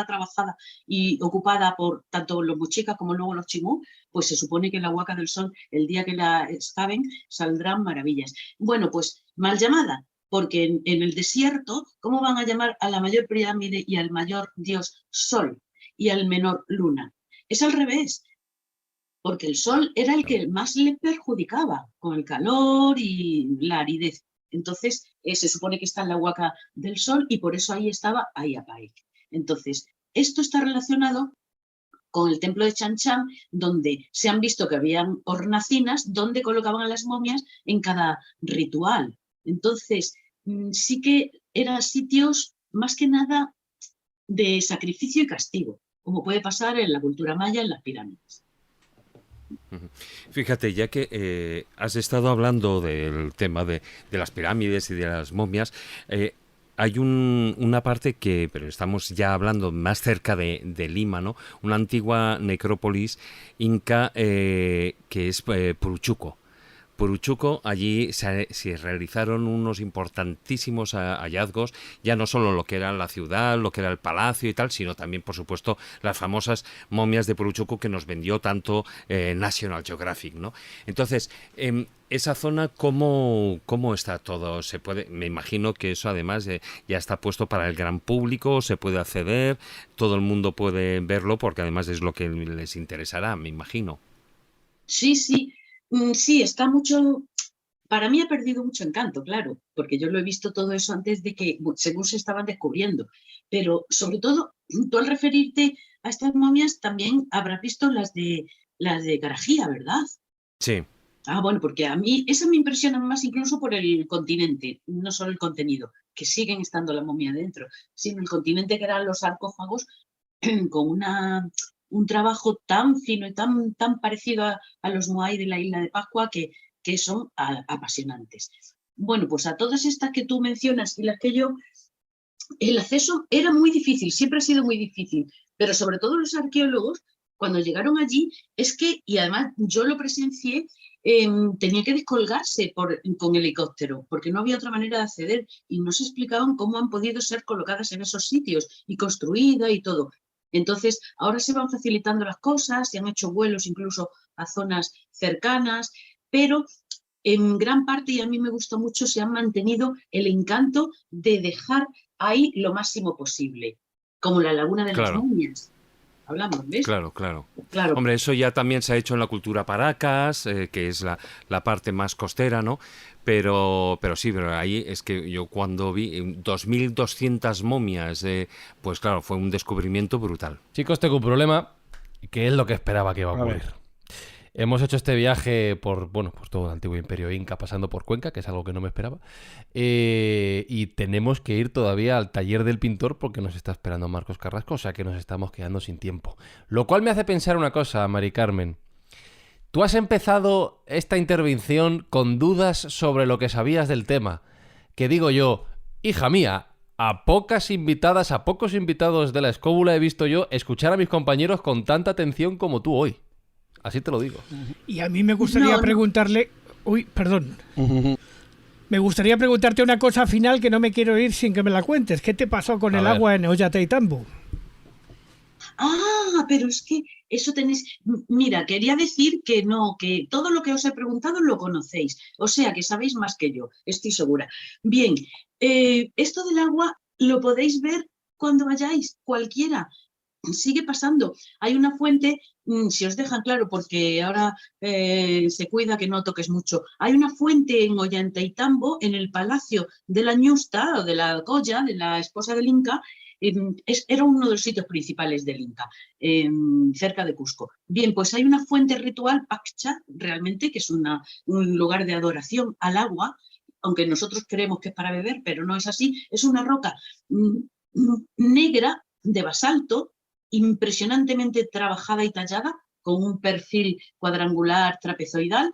trabajada y ocupada por tanto los mochicas como luego los chimú, pues se supone que en la Huaca del Sol, el día que la excaven, saldrán maravillas. Bueno, pues mal llamada, porque en el desierto, ¿cómo van a llamar a la mayor pirámide y al mayor dios Sol y al menor Luna? Es al revés, porque el sol era el que más le perjudicaba con el calor y la aridez. Entonces, se supone que está en la Huaca del Sol y por eso ahí estaba Ayapai. Entonces, esto está relacionado con el templo de Chan Chan, donde se han visto que habían hornacinas donde colocaban a las momias en cada ritual. Entonces, sí que eran sitios más que nada de sacrificio y castigo, como puede pasar en la cultura maya en las pirámides. Fíjate, ya que has estado hablando del tema de las pirámides y de las momias, hay una parte que, pero estamos ya hablando más cerca de Lima, ¿no? Una antigua necrópolis inca que es Puruchuco. Puruchuco, allí se realizaron unos importantísimos hallazgos, ya no solo lo que era la ciudad, lo que era el palacio y tal, sino también, por supuesto, las famosas momias de Puruchuco que nos vendió tanto National Geographic, ¿no? Entonces, esa zona, ¿cómo está todo? Me imagino que eso además ya está puesto para el gran público, se puede acceder, todo el mundo puede verlo, porque además es lo que les interesará, me imagino. Sí, sí. Sí, está mucho. Para mí ha perdido mucho encanto, claro, porque yo lo he visto todo eso antes de que, según se estaban descubriendo. Pero sobre todo, tú al referirte a estas momias también habrás visto las de Garajía, ¿verdad? Sí. Ah, bueno, porque a mí esas me impresionan más incluso por el continente, no solo el contenido, que siguen estando la momia dentro, sino el continente, que eran los sarcófagos con un trabajo tan fino y tan parecido a los Moai de la isla de Pascua que son apasionantes. Bueno, pues a todas estas que tú mencionas y las que yo, el acceso era muy difícil, siempre ha sido muy difícil, pero sobre todo los arqueólogos, cuando llegaron allí, y además yo lo presencié, tenía que descolgarse con helicóptero, porque no había otra manera de acceder y no se explicaban cómo han podido ser colocadas en esos sitios y construidas y todo. Entonces, ahora se van facilitando las cosas, se han hecho vuelos incluso a zonas cercanas, pero en gran parte, y a mí me gusta mucho, se ha mantenido el encanto de dejar ahí lo máximo posible, como la Laguna de las Momias. hablamos, ¿ves? Claro, claro. Claro. Hombre, eso ya también se ha hecho en la cultura Paracas, que es la parte más costera, ¿no? Pero sí, pero ahí es que yo cuando vi 2.200 momias, pues claro, fue un descubrimiento brutal. Chicos, tengo un problema, que es lo que esperaba que iba a ocurrir. Hemos hecho este viaje por todo el antiguo imperio inca, pasando por Cuenca, que es algo que no me esperaba. Y tenemos que ir todavía al taller del pintor porque nos está esperando Marcos Carrasco, o sea que nos estamos quedando sin tiempo. Lo cual me hace pensar una cosa, Mari Carmen. Tú has empezado esta intervención con dudas sobre lo que sabías del tema. Que digo yo, hija mía, a pocos invitados de la escóbula he visto yo escuchar a mis compañeros con tanta atención como tú hoy. Así te lo digo. Y a mí me gustaría preguntarle... Uy, perdón. Me gustaría preguntarte una cosa final que no me quiero ir sin que me la cuentes. ¿Qué te pasó con el agua en Ollantaytambo? Ah, pero es que eso tenéis... Mira, quería decir que no, que todo lo que os he preguntado lo conocéis. O sea, que sabéis más que yo, estoy segura. Bien, esto del agua lo podéis ver cuando vayáis, cualquiera. Sigue pasando. Hay una fuente, si os dejan claro, porque ahora se cuida que no toques mucho. Hay una fuente en Ollantaytambo, en el palacio de la Ñusta, o de la Goya, de la esposa del Inca. Era uno de los sitios principales del Inca, cerca de Cusco. Bien, pues hay una fuente ritual, Paccha, realmente, que es un lugar de adoración al agua, aunque nosotros creemos que es para beber, pero no es así. Es una roca negra de basalto, impresionantemente trabajada y tallada, con un perfil cuadrangular trapezoidal,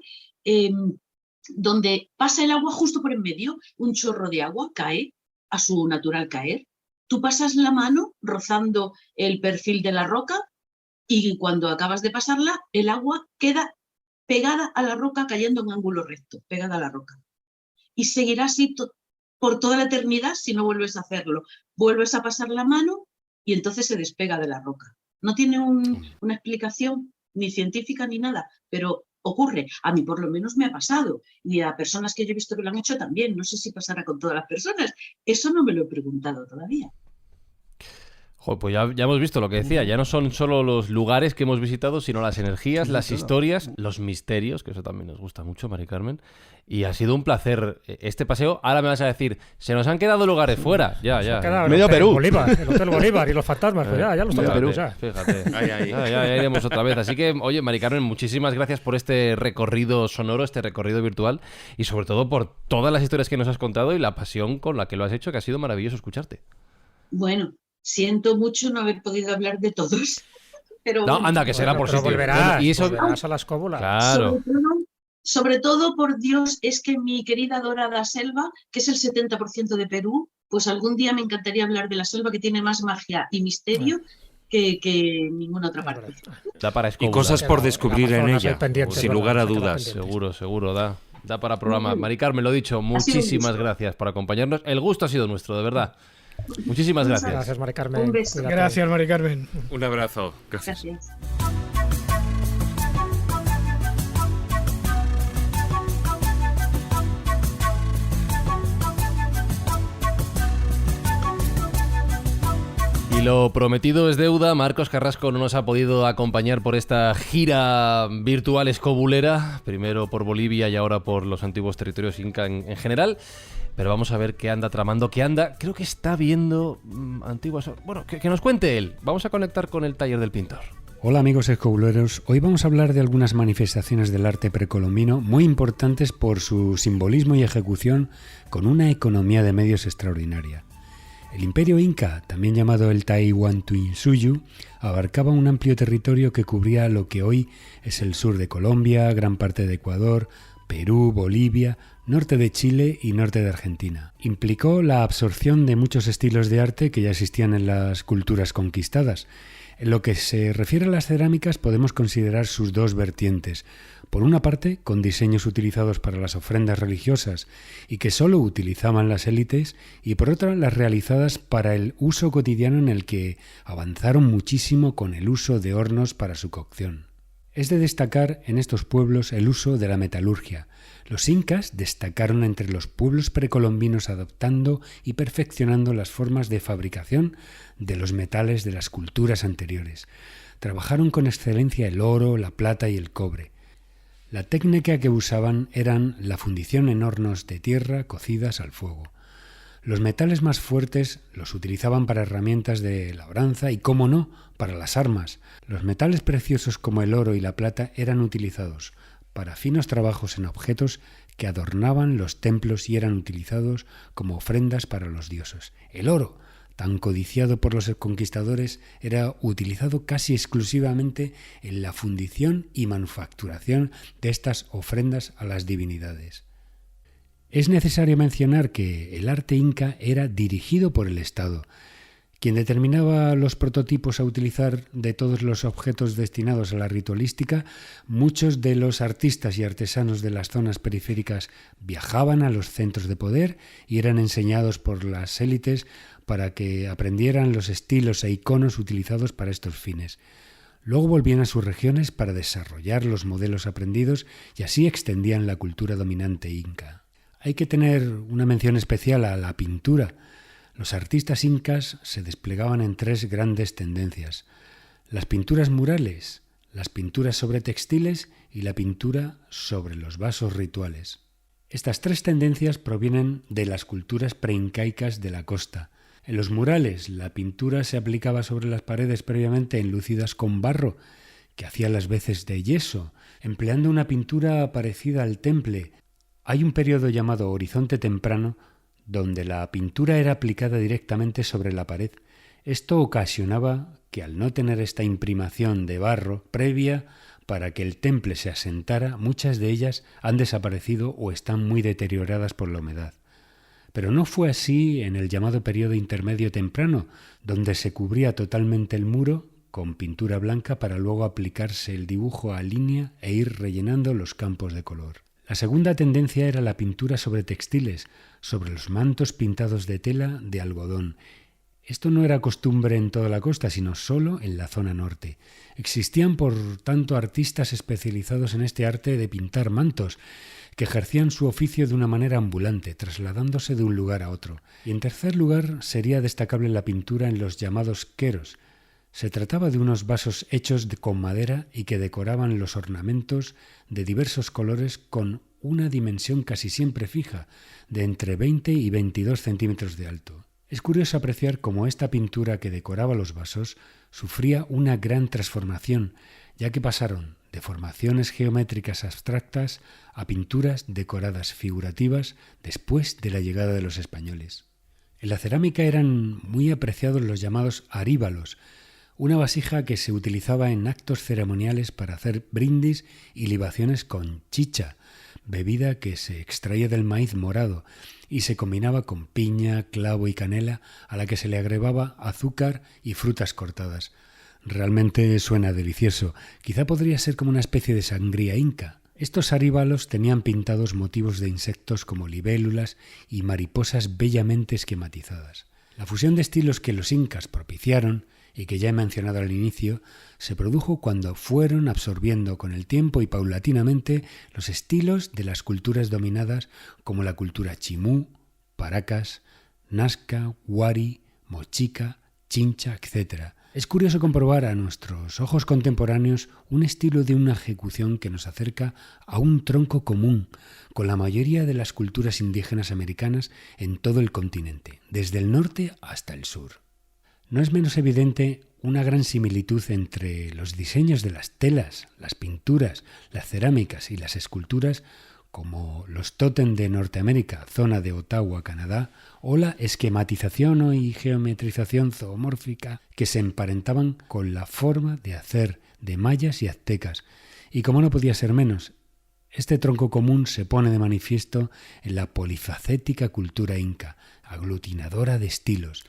donde pasa el agua justo por en medio, un chorro de agua cae a su natural caer. Tú pasas la mano rozando el perfil de la roca y cuando acabas de pasarla, el agua queda pegada a la roca, cayendo en ángulo recto, pegada a la roca. Y seguirá así por toda la eternidad si no vuelves a hacerlo. Vuelves a pasar la mano y entonces se despega de la roca. No tiene una explicación ni científica ni nada, pero ocurre. A mí por lo menos me ha pasado, y a personas que yo he visto que lo han hecho también. No sé si pasará con todas las personas. Eso no me lo he preguntado todavía. Joder, pues ya hemos visto lo que decía. Ya no son solo los lugares que hemos visitado, sino las energías, las historias, los misterios, que eso también nos gusta mucho, Mari Carmen. Y ha sido un placer este paseo. Ahora me vas a decir, se nos han quedado lugares fuera. Ya. Medio Perú. El Hotel Bolívar y los fantasmas, pues ya los tocamos. Fíjate. Ya iremos otra vez. Así que, oye, Mari Carmen, muchísimas gracias por este recorrido sonoro, este recorrido virtual, y sobre todo por todas las historias que nos has contado y la pasión con la que lo has hecho, que ha sido maravilloso escucharte. Bueno, siento mucho no haber podido hablar de todos. Pero no, bueno, anda, que será por sitio. Volverás a la escóbula. Claro. Sobre todo, por Dios, es que mi querida dorada selva, que es el 70% de Perú, pues algún día me encantaría hablar de la selva, que tiene más magia y misterio que ninguna otra parte. Da para y cosas por descubrir en ella, sin lugar a dudas. Seguro, da para programa. Mari Carmen, lo dicho, muchísimas gracias por acompañarnos. El gusto ha sido nuestro, de verdad. Muchísimas gracias. Gracias, Mari Carmen. Un beso. Gracias, Mari Carmen. Un abrazo. Gracias. Y lo prometido es deuda. Marcos Carrasco no nos ha podido acompañar por esta gira virtual escobulera, primero por Bolivia y ahora por los antiguos territorios inca en general. Pero vamos a ver qué anda tramando, creo que está viendo antiguas... Bueno, que nos cuente él. Vamos a conectar con el taller del pintor. Hola amigos escobuleros, hoy vamos a hablar de algunas manifestaciones del arte precolombino muy importantes por su simbolismo y ejecución con una economía de medios extraordinaria. El imperio inca, también llamado el Tahuantinsuyo, abarcaba un amplio territorio que cubría lo que hoy es el sur de Colombia, gran parte de Ecuador, Perú, Bolivia, norte de Chile y norte de Argentina. Implicó la absorción de muchos estilos de arte que ya existían en las culturas conquistadas. En lo que se refiere a las cerámicas podemos considerar sus dos vertientes. Por una parte, con diseños utilizados para las ofrendas religiosas y que solo utilizaban las élites, y por otra, las realizadas para el uso cotidiano, en el que avanzaron muchísimo con el uso de hornos para su cocción. Es de destacar en estos pueblos el uso de la metalurgia. Los incas destacaron entre los pueblos precolombinos adoptando y perfeccionando las formas de fabricación de los metales de las culturas anteriores. trabajaron con excelencia el oro, la plata y el cobre. La técnica que usaban eran la fundición en hornos de tierra cocidas al fuego. Los metales más fuertes los utilizaban para herramientas de labranza y, cómo no, para las armas. Los metales preciosos como el oro y la plata eran utilizados para finos trabajos en objetos que adornaban los templos y eran utilizados como ofrendas para los dioses. El oro, tan codiciado por los conquistadores, era utilizado casi exclusivamente en la fundición y manufacturación de estas ofrendas a las divinidades. Es necesario mencionar que el arte inca era dirigido por el Estado, quien determinaba los prototipos a utilizar de todos los objetos destinados a la ritualística. Muchos de los artistas y artesanos de las zonas periféricas viajaban a los centros de poder y eran enseñados por las élites para que aprendieran los estilos e iconos utilizados para estos fines. Luego volvían a sus regiones para desarrollar los modelos aprendidos y así extendían la cultura dominante inca. Hay que tener una mención especial a la pintura. Los artistas incas se desplegaban en 3 grandes tendencias: las pinturas murales, las pinturas sobre textiles y la pintura sobre los vasos rituales. Estas 3 tendencias provienen de las culturas preincaicas de la costa. En los murales, la pintura se aplicaba sobre las paredes previamente enlucidas con barro, que hacía las veces de yeso, empleando una pintura parecida al temple. Hay un periodo llamado Horizonte Temprano, donde la pintura era aplicada directamente sobre la pared. Esto ocasionaba que, al no tener esta imprimación de barro previa para que el temple se asentara, muchas de ellas han desaparecido o están muy deterioradas por la humedad. Pero no fue así en el llamado periodo intermedio temprano, donde se cubría totalmente el muro con pintura blanca para luego aplicarse el dibujo a línea e ir rellenando los campos de color. La segunda tendencia era la pintura sobre textiles, sobre los mantos pintados de tela de algodón. Esto no era costumbre en toda la costa, sino solo en la zona norte. Existían, por tanto, artistas especializados en este arte de pintar mantos, que ejercían su oficio de una manera ambulante, trasladándose de un lugar a otro. Y en tercer lugar sería destacable la pintura en los llamados queros. Se trataba de unos vasos hechos con madera y que decoraban los ornamentos de diversos colores con una dimensión casi siempre fija, de entre 20 y 22 centímetros de alto. Es curioso apreciar cómo esta pintura que decoraba los vasos sufría una gran transformación, ya que pasaron de formaciones geométricas abstractas a pinturas decoradas figurativas después de la llegada de los españoles. En la cerámica eran muy apreciados los llamados aríbalos, una vasija que se utilizaba en actos ceremoniales para hacer brindis y libaciones con chicha, bebida que se extraía del maíz morado y se combinaba con piña, clavo y canela, a la que se le agregaba azúcar y frutas cortadas. Realmente suena delicioso. Quizá podría ser como una especie de sangría inca. Estos aríbalos tenían pintados motivos de insectos como libélulas y mariposas bellamente esquematizadas. La fusión de estilos que los incas propiciaron y que ya he mencionado al inicio, se produjo cuando fueron absorbiendo con el tiempo y paulatinamente los estilos de las culturas dominadas como la cultura chimú, paracas, nazca, wari, mochica, chincha, etc. Es curioso comprobar a nuestros ojos contemporáneos un estilo de una ejecución que nos acerca a un tronco común con la mayoría de las culturas indígenas americanas en todo el continente, desde el norte hasta el sur. No es menos evidente una gran similitud entre los diseños de las telas, las pinturas, las cerámicas y las esculturas, como los tótem de Norteamérica, zona de Ottawa, Canadá, o la esquematización y geometrización zoomórfica que se emparentaban con la forma de hacer de mayas y aztecas. Y como no podía ser menos, este tronco común se pone de manifiesto en la polifacética cultura inca, aglutinadora de estilos.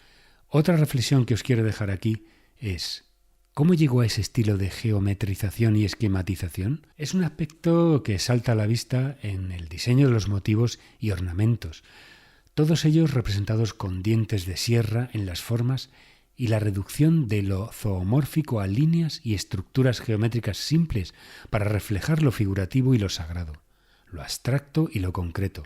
Otra reflexión que os quiero dejar aquí es: ¿cómo llegó a ese estilo de geometrización y esquematización? Es un aspecto que salta a la vista en el diseño de los motivos y ornamentos, todos ellos representados con dientes de sierra en las formas y la reducción de lo zoomórfico a líneas y estructuras geométricas simples para reflejar lo figurativo y lo sagrado, lo abstracto y lo concreto.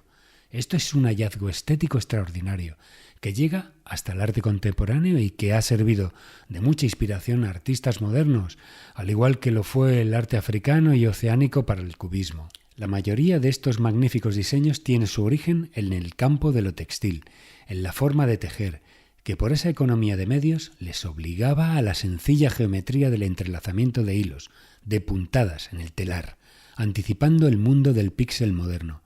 Esto es un hallazgo estético extraordinario que llega hasta el arte contemporáneo y que ha servido de mucha inspiración a artistas modernos, al igual que lo fue el arte africano y oceánico para el cubismo. La mayoría de estos magníficos diseños tiene su origen en el campo de lo textil, en la forma de tejer, que por esa economía de medios les obligaba a la sencilla geometría del entrelazamiento de hilos, de puntadas en el telar, anticipando el mundo del píxel moderno.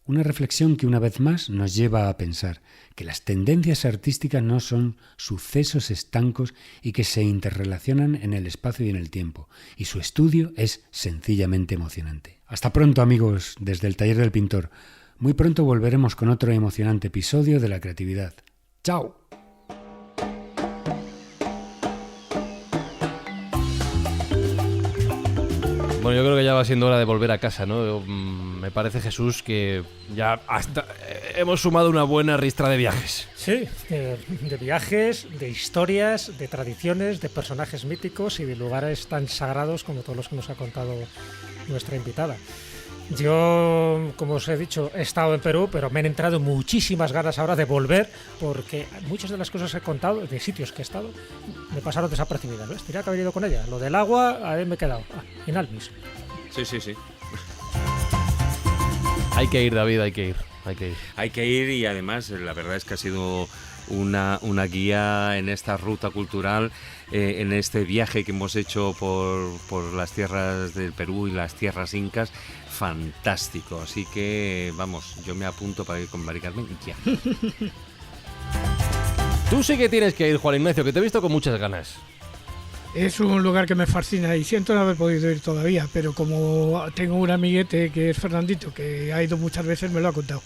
Una reflexión que una vez más nos lleva a pensar que las tendencias artísticas no son sucesos estancos y que se interrelacionan en el espacio y en el tiempo, y su estudio es sencillamente emocionante. Hasta pronto, amigos, desde el Taller del Pintor. Muy pronto volveremos con otro emocionante episodio de la creatividad. ¡Chao! Bueno, yo creo que ya va siendo hora de volver a casa, ¿no? Me parece, Jesús, que ya hasta hemos sumado una buena ristra de viajes. Sí, de viajes, de historias, de tradiciones, de personajes míticos y de lugares tan sagrados como todos los que nos ha contado nuestra invitada. Yo, como os he dicho, he estado en Perú, pero me han entrado muchísimas ganas ahora de volver, porque muchas de las cosas que he contado, de sitios que he estado, me pasaron desapercibidas, ¿ves? Tenía que haber ido con ella. Lo del agua, ahí me he quedado. En Almis. Sí. Hay que ir, David, hay que ir. Hay que ir y además la verdad es que ha sido una guía en esta ruta cultural, en este viaje que hemos hecho por las tierras del Perú y las tierras incas, fantástico. Así que vamos, yo me apunto para ir con Mari Carmen ya. Tú sí que tienes que ir, Juan Ignacio, que te he visto con muchas ganas. Es un lugar que me fascina y siento no haber podido ir todavía, pero como tengo un amiguete que es Fernandito, que ha ido muchas veces, me lo ha contado.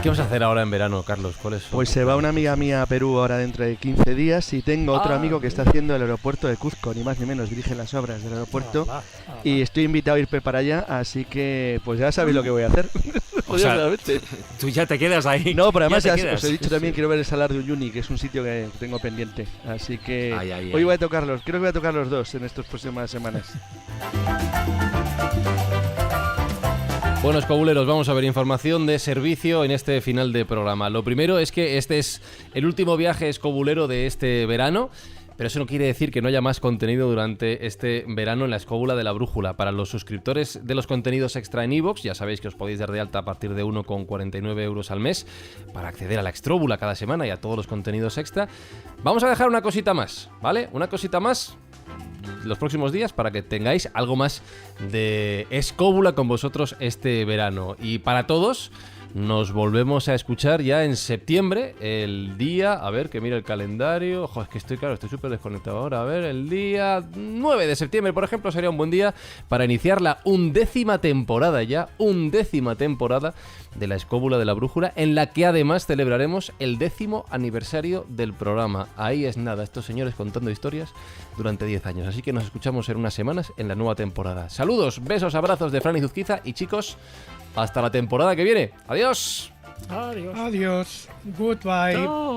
¿Qué vas a hacer ahora en verano, Carlos? ¿Cuáles son? Pues se va una amiga mía a Perú ahora dentro de 15 días y tengo otro amigo que está haciendo el aeropuerto de Cuzco, ni más ni menos, dirige las obras del aeropuerto y estoy invitado a ir para allá, así que pues ya sabéis lo que voy a hacer. O sea, tú ya te quedas ahí. No, pero además ya os he dicho también, quiero ver el Salar de Uyuni, que es un sitio que tengo pendiente, así que hoy voy a tocarlos, creo que voy a tocar los dos en estas próximas semanas. Bueno, escobuleros, vamos a ver información de servicio en este final de programa. Lo primero es que este es el último viaje escobulero de este verano, pero eso no quiere decir que no haya más contenido durante este verano en la escóbula de la brújula. Para los suscriptores de los contenidos extra en iVoox, ya sabéis que os podéis dar de alta a partir de 1,49 euros al mes para acceder a la extróbula cada semana y a todos los contenidos extra. Vamos a dejar una cosita más, ¿vale? Una cosita más los próximos días para que tengáis algo más de escóbula con vosotros este verano. Y para todos, nos volvemos a escuchar ya en septiembre, el día, a ver, que mira el calendario, ojo, es que estoy súper desconectado ahora, a ver, el día 9 de septiembre, por ejemplo, sería un buen día para iniciar la 11ª temporada de la escóbula de la brújula, en la que además celebraremos el 10º aniversario del programa. Ahí es nada, estos señores contando historias durante 10 años, así que nos escuchamos en unas semanas en la nueva temporada. Saludos, besos, abrazos de Fran y Zuzquiza y chicos, hasta la temporada que viene. ¡Adiós! Adiós. Goodbye. Chao.